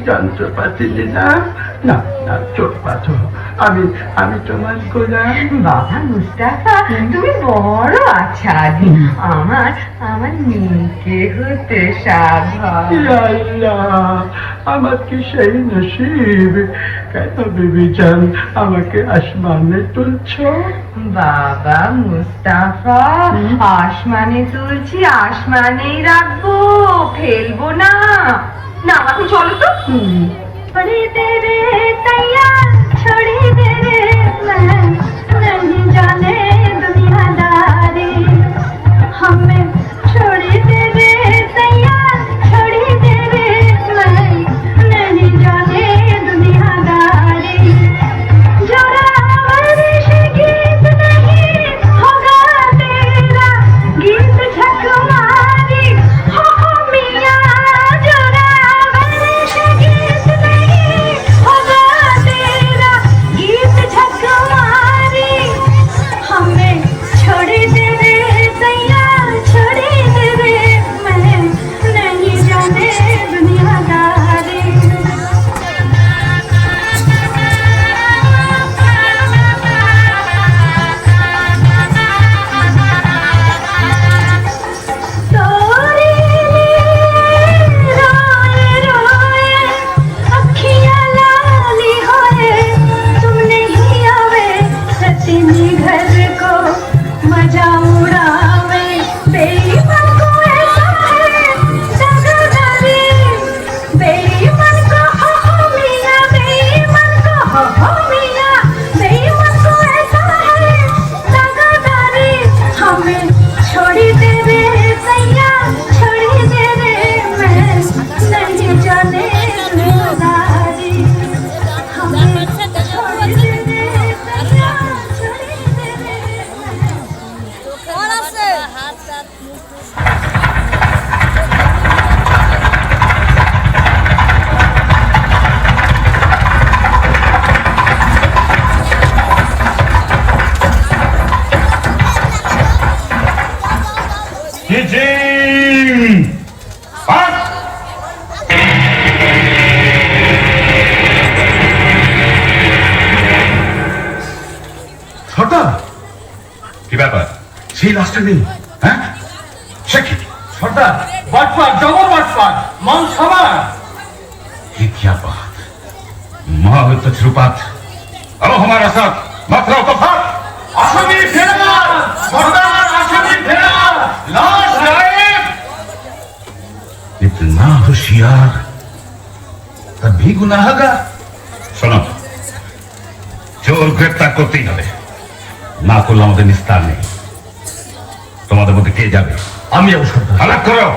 যন্ত্রপাতি নিলাম না, না চোখ পাথর। আমি তোমার গোলাম। বাবা মুস্তাফা তুমি বড় আছাদি, আমার মেয়েকে হতে সাধ। আল্লাহ, আমার কি সেই নসিব? কেন বিবি জান আমাকে আসমানে তুলছ? বাবা মুস্তাফা আসমানে তুলছি, আসমানেই রাখবো, ফেলবো না। না এখন চলো তো। छोड़ी दे रे तैयार, छोड़ी दे रे मैं नहीं जाने दुनियादारी हमें। छोड़ी दे रे तैयार, छोड़ी दे रे मैं नहीं जाने दुनियादारी। जोरावर से गीत नहीं होगा तेरा, गीत झकमारी हो मियां। जोरावर से गीत नहीं होगा तेरा, गीत झकमारी हम ध्वजा उड़ावे बेईमान को ऐसा है जगदारी बेईमान को हो मिया बेईमान को हो मिया बेईमान को ऐसा है जगदारी हमें छोड़ी दे रे सैया छोड़ी दे रे मैं नहीं जाने दारी हमें छोड़ी दे रे सैया छोड़ी दे रे कौन আছে হাত হাত সর্দার কি ব্যাপার? সেই লাশটা নেই। হ্যাঁ সে কি? সর্দার বাটপার জবর বাটপার মান সবার ये क्या बात? महावित श्रुपात अब हमारा साथ मत रहो तो फाट আসামি ফেরা সর্দার আসামি ফেরা লাশ গায়েব इतना होशियार तब भी गुनाहगार। শোনো, চোর গ্রেপ্তার করতেই হবে, না করলে আমাদের নিস্তার নেই। তোমাদের মধ্যে কে যাবে? আমি যাবো সর্দার আলাপ করো,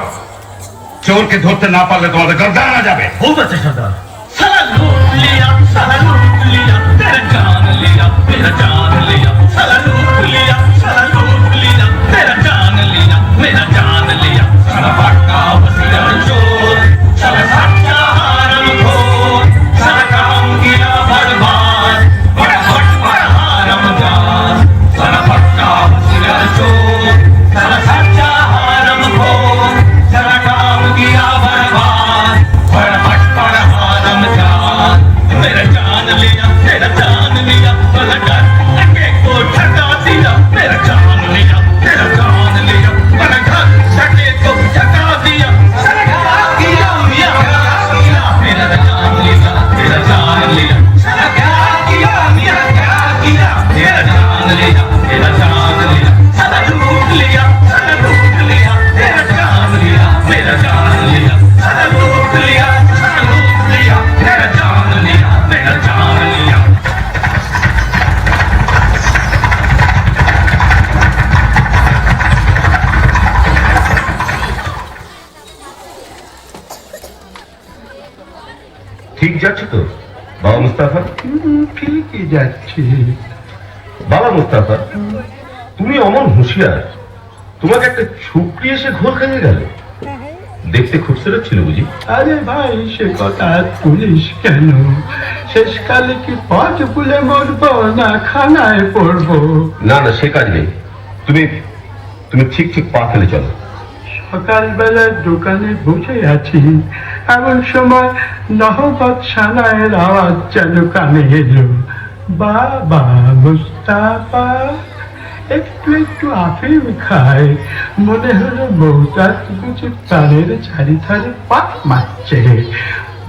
চোরকে ধরতে না পারলে তোমাদের গর্দানা যাবে। बहुत अच्छे सरदार साला लूट लिया साला लूट लिया तेरा जान लिया मेरा जान लिया साला लूट लिया साला लूट लिया तेरा जान लिया मेरा जान लिया साला पक्का वसीला चोर साला सच्चा हारम खोर साला काम किया बर्बाद बड़ा हारम जान साला पक्का वसीला चोर साला सच्चा हारम खोर साला काम किया बर्बाद बड़ा हारम जान मेरा जान लिया तेरा जान लिया भला कर लगे को ठगा दिया मेरा जान लिया तेरा जान लिया भला कर लगे को ठगा दिया सगा किया मिया किया मेरा जान लिया तेरा जान लिया सगा किया मिया किया तेरा जान लिया तेरा जान लिया सदा लूट लिया तेरा जान लिया मेरा जान लिया सदा लूट लिया तेरा जान लिया मेरा जान लिया ঠিক যাচ্ছে তো বাবা মুস্তাফা? ঠিকই যাচ্ছে। বাবা মুস্তাফা, তুমি অমন হুঁশিয়ার, তোমাকে একটা ছুকরি এসে ঘোর খাইয়ে গেল। দেখতে খুবসুরত ছিল বুঝি? আরে ভাই সে কথা তুলিস কেন? শেষকালে কি পথ ভুলে মরবো না খানায় পড়বো? না না, সে কাজ নেই। তুমি তুমি ঠিক ঠিক পা ফেলে চলো। সকালবেলা দোকানে বসে আছি, এমন সময় নহবত সানায়ের আওয়াজ যেন কানে এলো। বাবা মুস্তাফা একটু একটু আফিম খায়, মনে হলো বউটা বুঝি প্রাণের চারি ধারে পাক মারছে।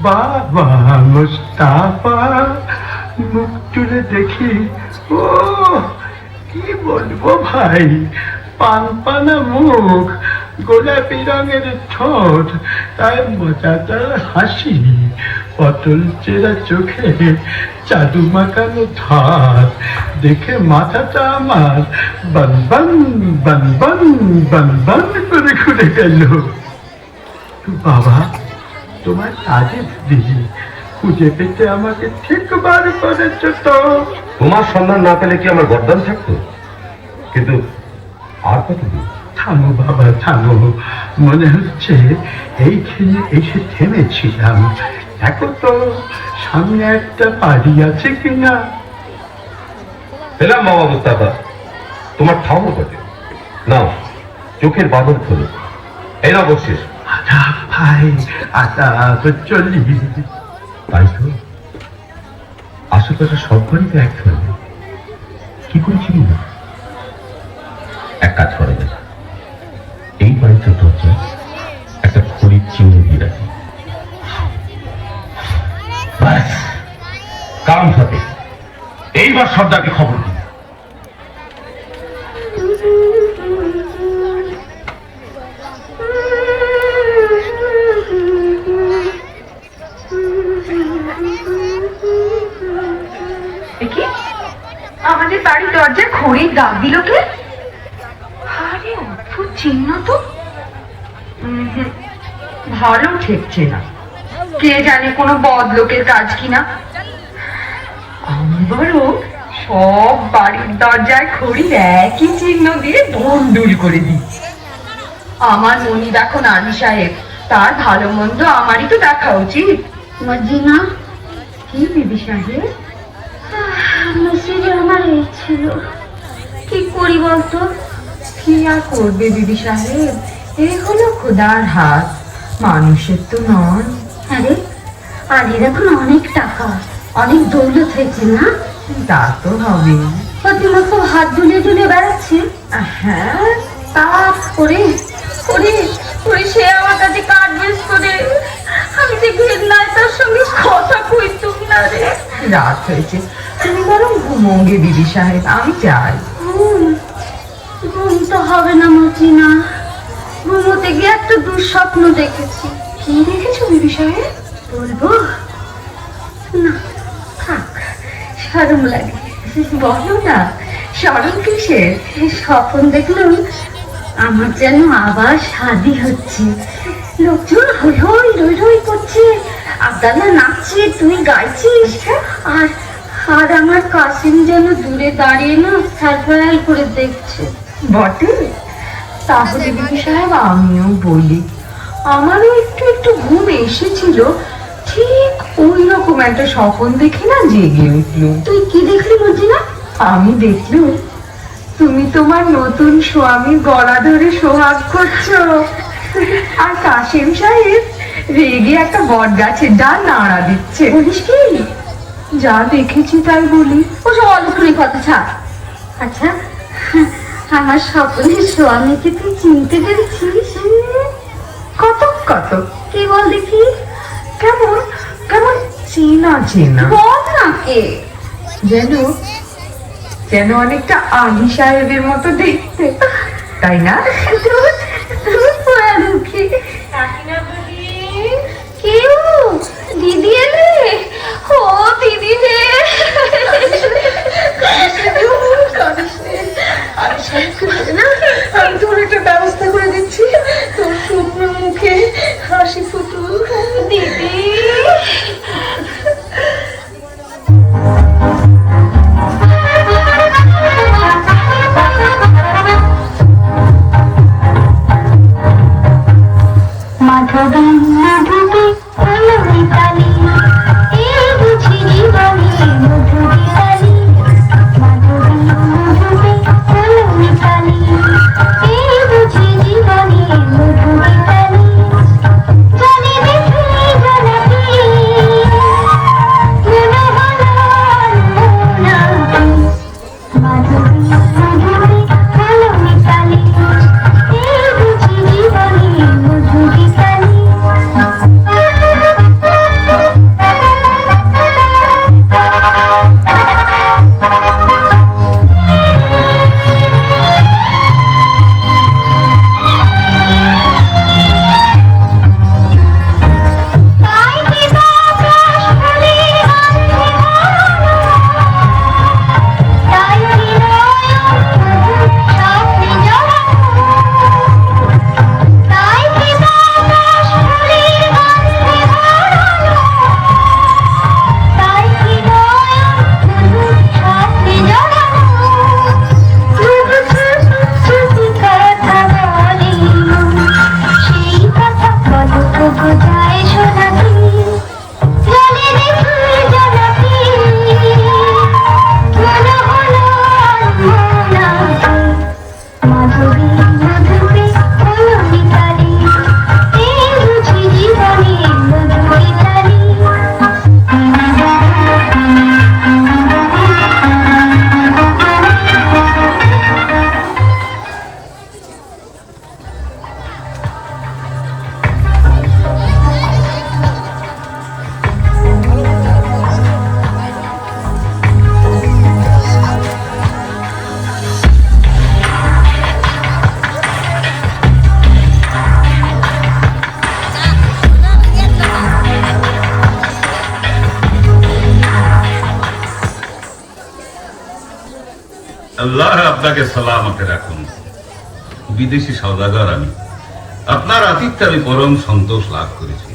বাবা মুস্তাফা মুখ তুলে দেখি, ও কি বলবো ভাই, পানপানা মুখ, গোলাপি রঙের ঠোঁট, তাই মজাদার হাসি, পটল চেরা চোখে জাদু মাখানো ধার, দেখে মাথাটা আমার বন বন বন বন বন বন করে ঘুরে গেল। বাবা তোমার তারিফ দিই, খুঁজে পেতে আমাকে ঠিক বার করেছ তো। তোমার সন্ধান না পেলে কি আমার গর্দান থাকতো? কিন্তু আর কতদিন? থামো বাবা থামো, মনে হচ্ছে এইখানে এসে থেমেছিলাম। দেখো তো সামনে একটা বাড়ি আছে কিনা। পেলাম বাবা মুস্তাফা, তোমার ঠাউর বটে। নাও চোখের বাদল খোলো, এই না বসছিস। আদাব ভাই আদাব, চলি। তাই তো, আশেপাশে সব বাড়িতে এক ধরনের। কি করেছি না, এক কাজ করা যায়, এই বাড়িতে দরজা একটা খড়ির চিহ্ন দিয়ে রাখি, ব্যাস কাম থাকে। এইবার সর্দারকে খবর দিই। ডাক দিল কে? আরে অদ্ভুত চিহ্ন তো। ভালো ঠেকছে না, কে জানে কোনো বদলোকের কাজ কিনা। আমি বরং সব বাড়ির দরজায় খড়ির একই চিহ্ন দিয়ে ধুন্দুল করে দিই। আমার মনি দেখো নানি সাহেব, তার ভালো মন্দ আমারই তো দেখা উচিত। মর্জিনা, কি বিবি সাহেব? মেসেজে আমার এই ছিল, কি করি বলতো? কি আর করবে বিবি সাহেব, এই হলো খোদার হাত, মানুষের তো নয়। আরে আলির এখন অনেক টাকা, অনেক দৌলত হয়েছে না? তা তো হবে। প্রতিমা খুব হাত দুলিয়ে দুলিয়ে বেড়াচ্ছে। হ্যাঁ, তা করে করে করে সে আমার কাছে কার্ড বেশ করে, আমি যে ঘেন্নায় তার সঙ্গে কথা কইতুম না রে। রাত হয়েছে, তুমি বরং ঘুমোগে বিবি সাহেব, আমি যাই। ঘুম তো হবে না মর্জিনা, ঘুমোতে গিয়ে একটা দুঃস্বপ্ন দেখেছি। কি দেখেছো বিবি সাহেব? বলবো না, থাক, শরম লাগে। বলো না, স্মরণ কিসের? স্বপ্ন দেখলাম আমার যেন আবার শাদি হচ্ছে, লোকজন হই হই রই রই করছে, আবদালা নাচছে, তুই গাইছিস, আর আর আমার কাসিম যেন দূরে দাঁড়িয়ে না ফ্যাল করে দেখছে। বটে? তাহলে বিবি সাহেব আমিও বলি, আমারও একটু একটু ঘুম এসেছিল, ঠিক ওই রকম একটা স্বপ্ন দেখে না জেগে উঠলুম। তুই কি দেখলি মর্জিনা? আমি দেখলুম তুমি তোমার নতুন স্বামীর গলা ধরে সোহাগ করছো, আর কাশেম সাহেব রেগে একটা বট গাছের ডাল নাড়া দিচ্ছে। বলিস কি? যা দেখেছি তাই বলি। ওসব অলক্ষণী কথা ছাড়। আচ্ছা, আমার স্বপ্নের স্বামীকে তুই চিনতে পেরেছিস? কত কত কি বল দেখি? কেমন কেমন চেনা চেনা, বল না কে? যেন যেন অনেকটা আলী সাহেবের মতো দেখতে, তাই না? কেউ দিদি এলে? ও দিদি রে, আমি তোর একটা ব্যবস্থা করে দিচ্ছি, তোর শুকনো মুখে হাসি ফুটুক। দিদি মাধবী মাধবী হলো মিতালি, এই বুঝি জীবনে মধুরি কালি। মাধবী মাধবী হলো মিতালি। আল্লাহ আপনাকে সালামতে রাখুন। বিদেশি সওদাগর আমি, আপনার আতিথ্যে আমি পরম সন্তোষ লাভ করেছি।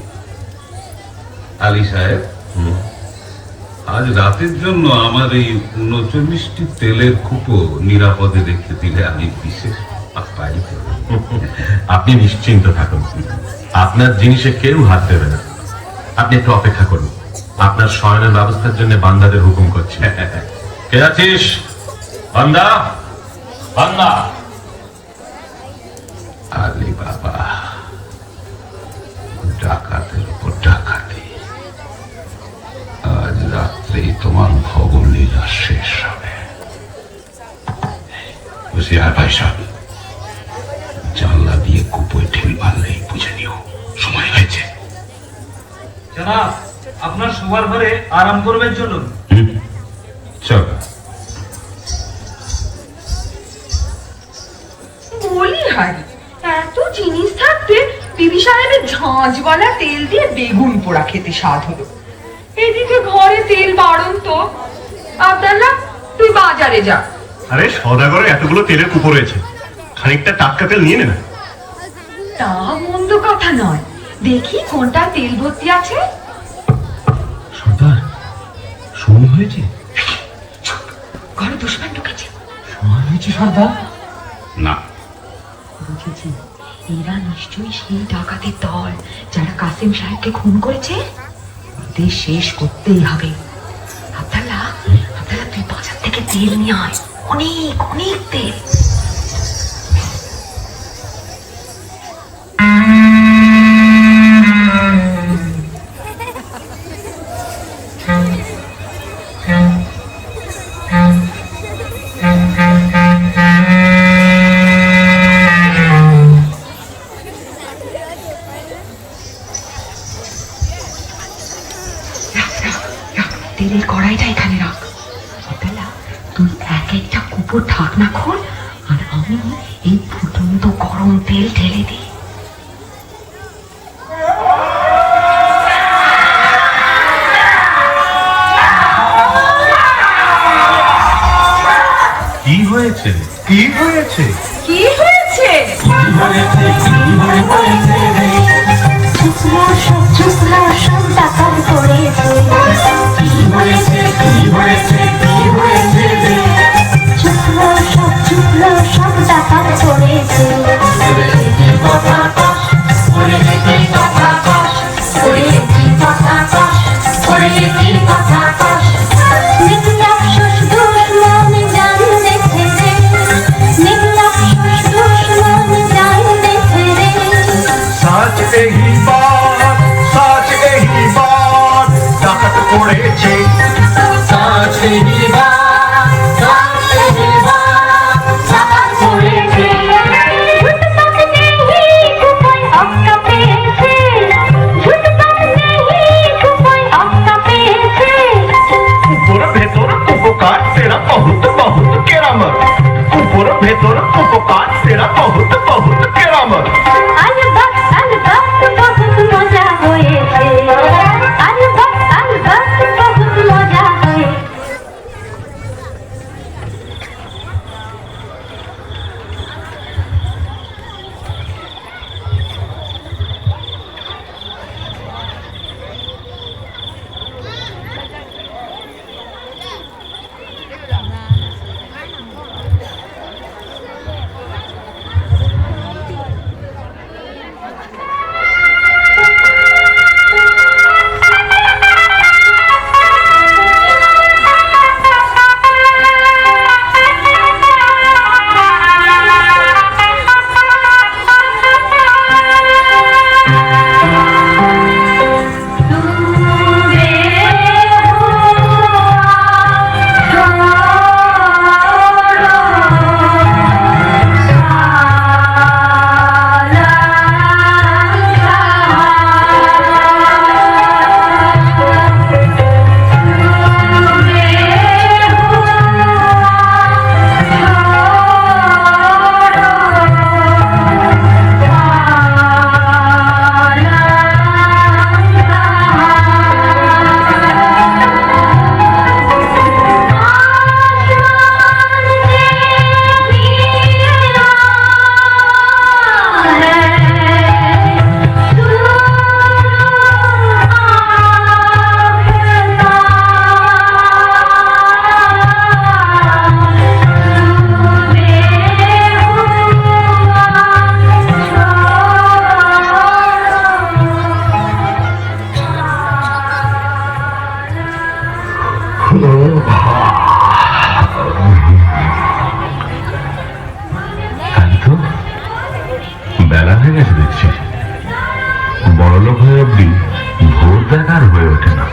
আলী সাহেব, আজ রাতের জন্য আমার এই 39টি তেলের কুপো নিরাপদে রেখে দিলে আমি বিশেষ আপ্যায়িত হব। আপনি নিশ্চিন্ত থাকুন, আপনার জিনিসে কেউ হাত দেবে না। আপনি একটু অপেক্ষা করুন, আপনার শয়নের ব্যবস্থার জন্য বান্দাদের হুকুম করছি। কে আছিস? বান্দা, বান্দা। আলী বাবা, ডাকাতের উপর ডাকাতি। আজ রাত্রেই তোমার ভবলীলা শেষ হবে। হুশিয়ার ভাই সাহেব, জানলা দিয়ে কুপোয় ঢিল মারলেই বুঝে নিও সময় হয়েছে। জনাব, আপনার শোবার ঘরে আরাম করবেন, চলুন। চল। বলি হারি, এত জিনিস থাকতে বিবি সাহেবের ঝাঁঝওয়ালা তেল দিয়ে বেগুন পোড়া খেতে স্বাদ হলো। এদিকে ঘরে তেল বাড়ন তো। আব্দুল্লাহ, তুই বাজারে যা। আরে সওদাগরে এতগুলো তেলের কুপো রয়েছে, খানিকটা টাটকা তেল নিয়ে নে না। তা মন্দ কথা নয়, দেখি কোনটা তেল ভর্তি আছে। সর্দার, সময় হয়েছে। ঘরে দুশ্মন ঢুকেছে। সময় হয়েছে সর্দার। না, বুঝেছি, এরা নিশ্চয়ই সেই ডাকাতের দল যারা কাসিম সাহেবকে খুন করেছে। ওদের শেষ করতেই হবে। আব্দুল্লাহ, আব্দুল্লাহ, তুই বাজার থেকে তেল নিয়ে আয়, অনেক অনেক তেল। তেলের কড়াইটা এখানে রাখ। আব্দুল্লাহ, তুই এক একটা কুপোর ঢাকনা খোল, আর আমি এই ফুটন্ত গরম তেল ঢেলে দিই। কি হয়েছে? কি হয়েছে? কি হয়েছে? সব টাকার পড়েছে। সব টাকার পড়েছে। সাচ এই বাত ডাকাত পড়েছে। সাচ এই ভেতর উপকার তেরা বহুত বহুত কেরামত। উপর ভেতর উপকার তেরা বহুত বহুত কেরামত। মজা হয়েছে। বহুত মজা হয়েছে। হয়ে গেছে দেখছি। বড়লোক হয়ে অব্দি ভোর দেখার হয়ে ওঠে না।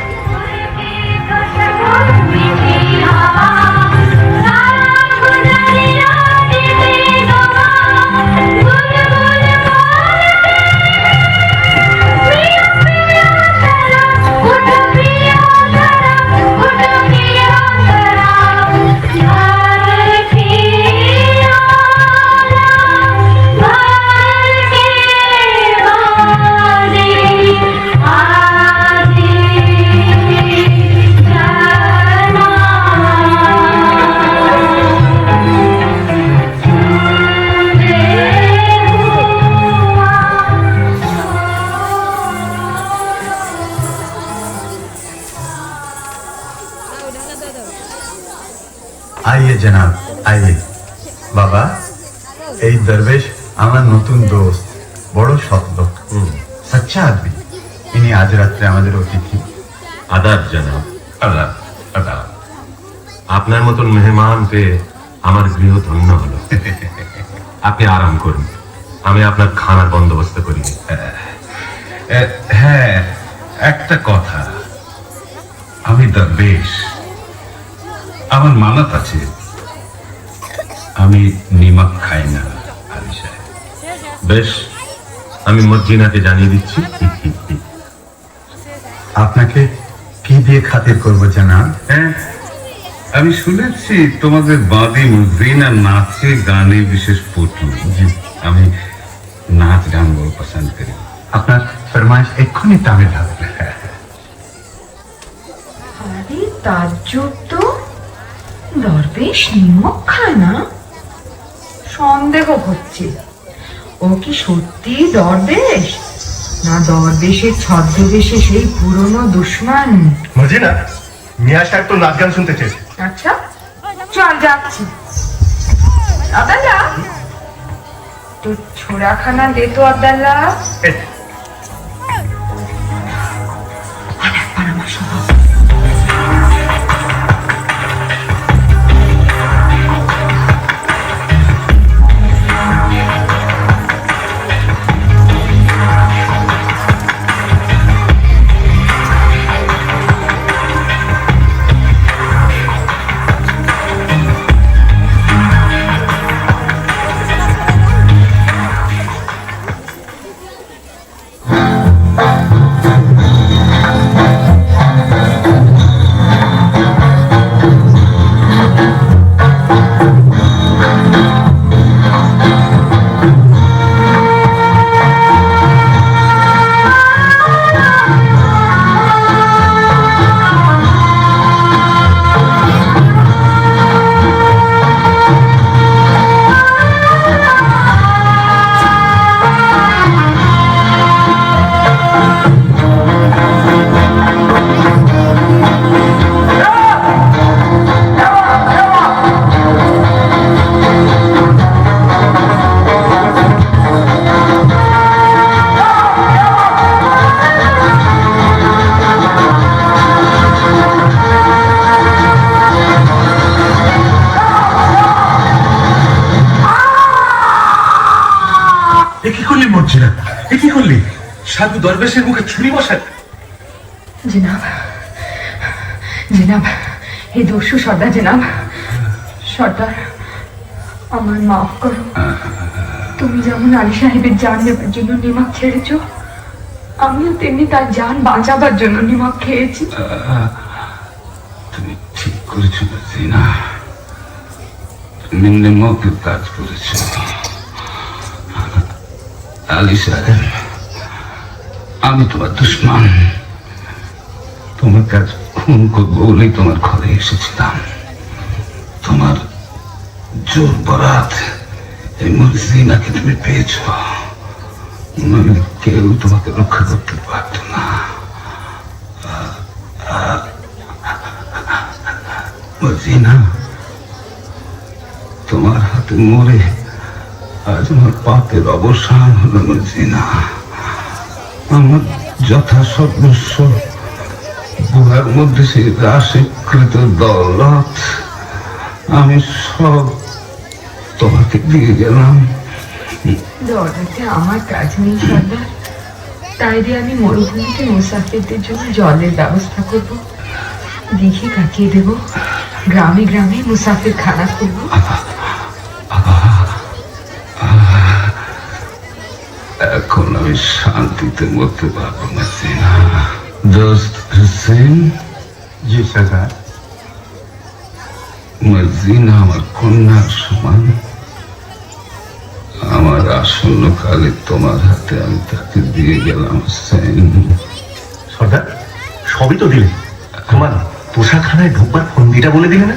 आइए जनाब आइए। बाबा এই দরবেশ আমার নতুন দোস্ত, বড় সৎ লোক, সচ্চা আদমি। ইনি আজ রাত্রে আমাদের অতিথি। আদাব জানাব। আদাব আদাব। আপনার মতন মেহমান পেয়ে আমার গৃহ ধন্য হলো। আপনি আরাম করুন, আমি আপনার খানার বন্দোবস্ত করি। হ্যাঁ, একটা কথা, আমি দরবেশ, আমার মানত আছে, আমি নিমক খাই না। আলী সাহেব, বেশ, আমি মর্জিনাকে জানিয়ে দিচ্ছি। আপনাকে কি দিয়ে খাতির করবো জানাব? হ্যাঁ, আমি শুনেছি তোমাদের বাদী মুজরিনা নাচে গানে বিশেষ পটু। আমি নাচ গান বড় পছন্দ করি। আপনার ফরমাইশ এক্ষুনি তামিল হবে। আরে তাজ্জব তো, দরবেশ নিমক খায় না? সন্দেহ হচ্ছে ও কি সত্যি দরবেশ, না দরবেশের ছদ্মবেশে সেই পুরনো দুশ্মন? মর্জিনা, মিয়া সাহেব তো নাচ গান শুনতে চেয়েছে। আচ্ছা চল যাচ্ছি। আব্দাল্লাহ, তো ছোড়াখানা দে তো আব্দাল্লাহ। এই, আর আমার সঙ্গে কি করলি? সাধু দরবেশের মুখে ছুরি বসায়। জনাব, জনাব, এই দস্যু সর্দার জনাব, সর্দার আমার মাফ করো। তুমি যেমন আলী সাহেবের জান নেবার জন্য নিমক ছেড়েছ, আমিও তেমনি তার জান বাঁচাবার জন্য নিমক খেয়েছি। তুমি ঠিক করেছো না, তুমি নিমকের কাজ করেছো। আলী সাহেব, আমি তোমার দুশ্মন, তোমার কাজ খুন করবো বলেই তোমার ঘরে এসেছিলাম। তোমার জোর বরাত এই মর্জিনাকে তুমি পেয়েছ, মানে কেউ তোমাকে রক্ষা করতে পারত না। মর্জিনা, তোমার হাতে মরে আজ আমার পাপের অবসান হলো। মর্জিনা, আমার যথাসর্বস্ব গুহার মধ্যে সেই রাশিকৃত দৌলত আমি সব তোমাকে দিয়ে গেলাম। দরজাতে আমার কাজ নেই সর্দার, তাই দিয়ে আমি মরুভূমিতে মুসাফিরদের জন্য জলের ব্যবস্থা করব, দিঘি কাটিয়ে দেব, গ্রামে গ্রামে মুসাফির খানা করব। এখন আমি শান্তিতে মরতে পারবো না সিনা। দোস্ত হুসেন। জি স্যার। মজিনা আমার কন্যার সমান, আমার আসন্ন কালে তোমার হাতে আমি তাকে দিয়ে গেলাম হুসেন। সর্দার, সবই তো দিলে, তোমার পোশাকখানায় ঢুকবার ফন্দিটা বলে দিলে না?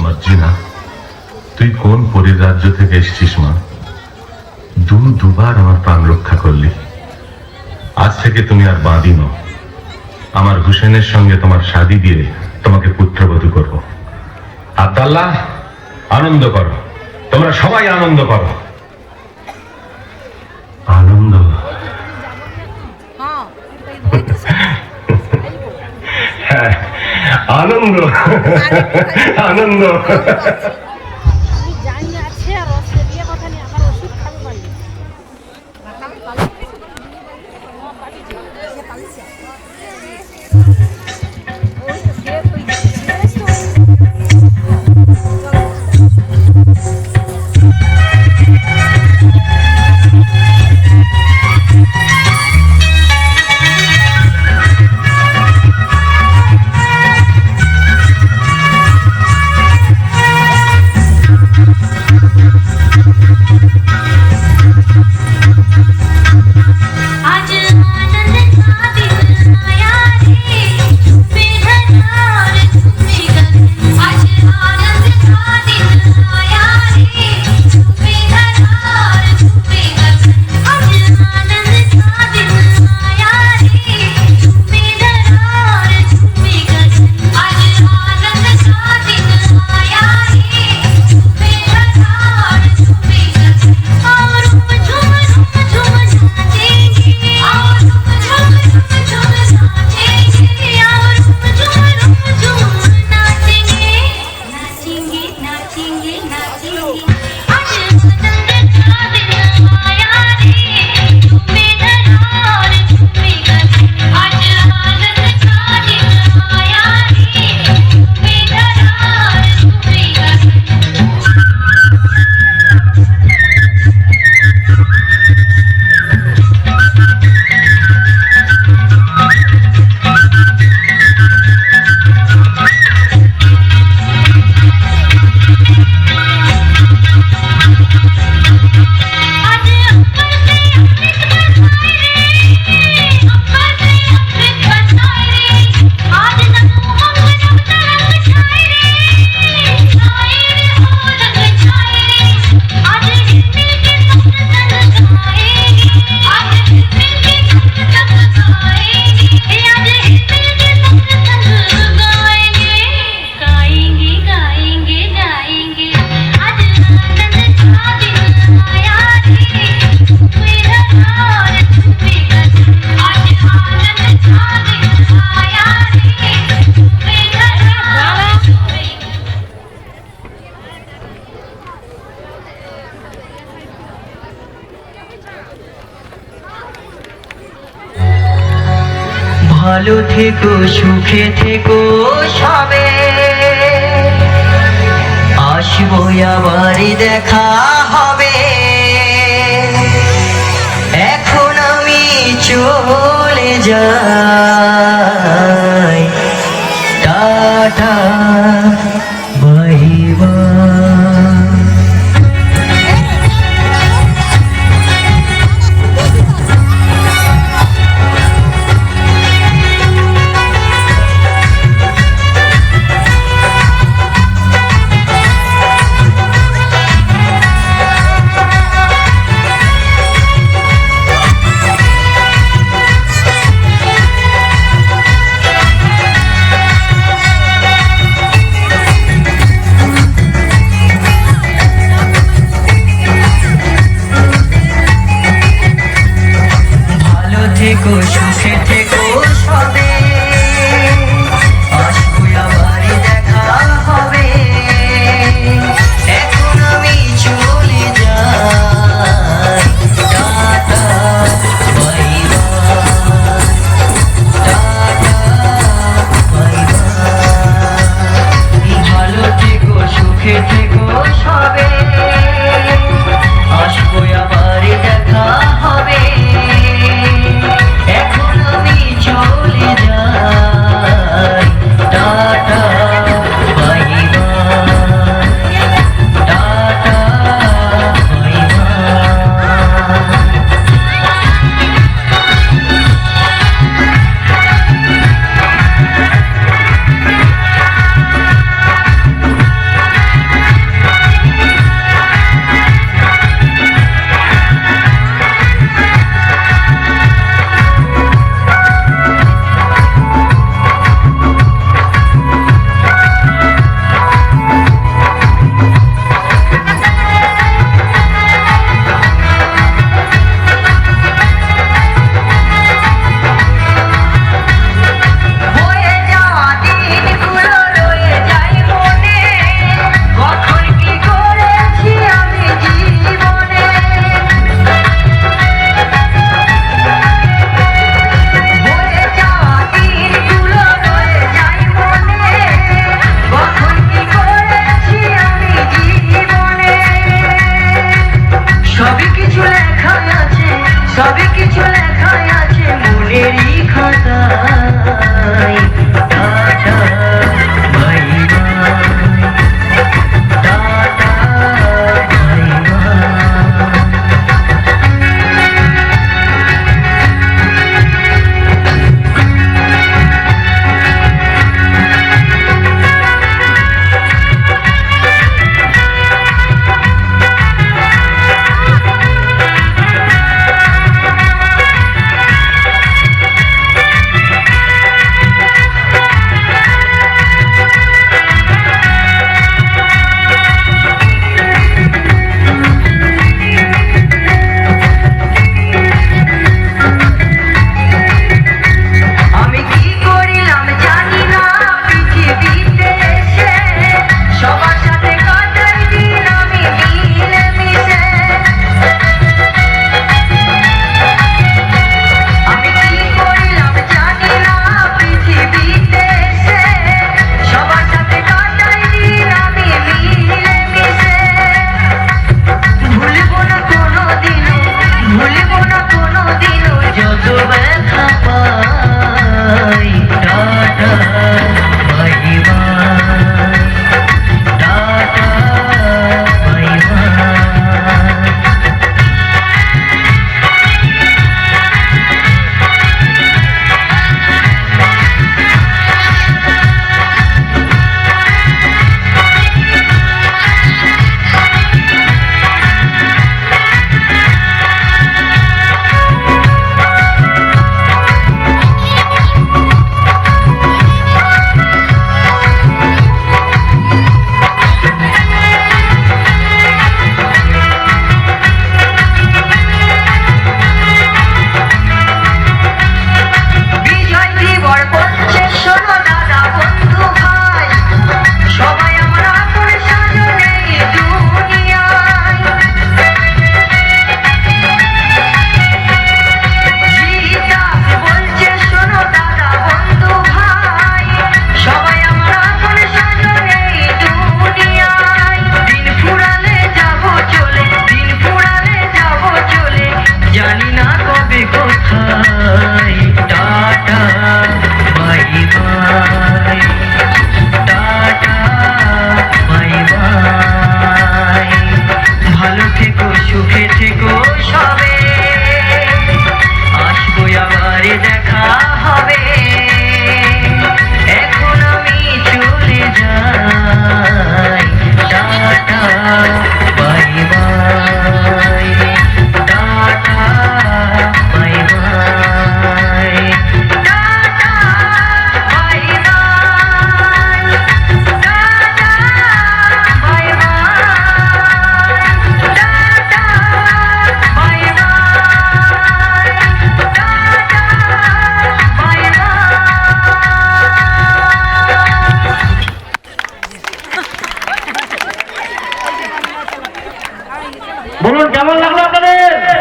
মর্জিনা, তুই কোন পরীর রাজ্য থেকে এসেছিস মা? দুবার আমার প্রাণ রক্ষা করলি। আজ থেকে তুমি আর বাঁধি নও। আমার হুসেনের সঙ্গে তোমার শাদী দিয়ে তোমাকে পুত্রবধূ করব। আব্দাল্লাহ, আনন্দ করো, তোমরা সবাই আনন্দ করো। আনন্দ? হ্যাঁ, আনন্দ আনন্দ। জানি আছে আর অস্ট্রেলিয়া কথা নিয়ে আমার ওষুধ খাবে পারি ভালো থেকো, সুখে থেকো সবে, আসবো আবার দেখা হবে। এখন আমি চলে যাই, টাটা।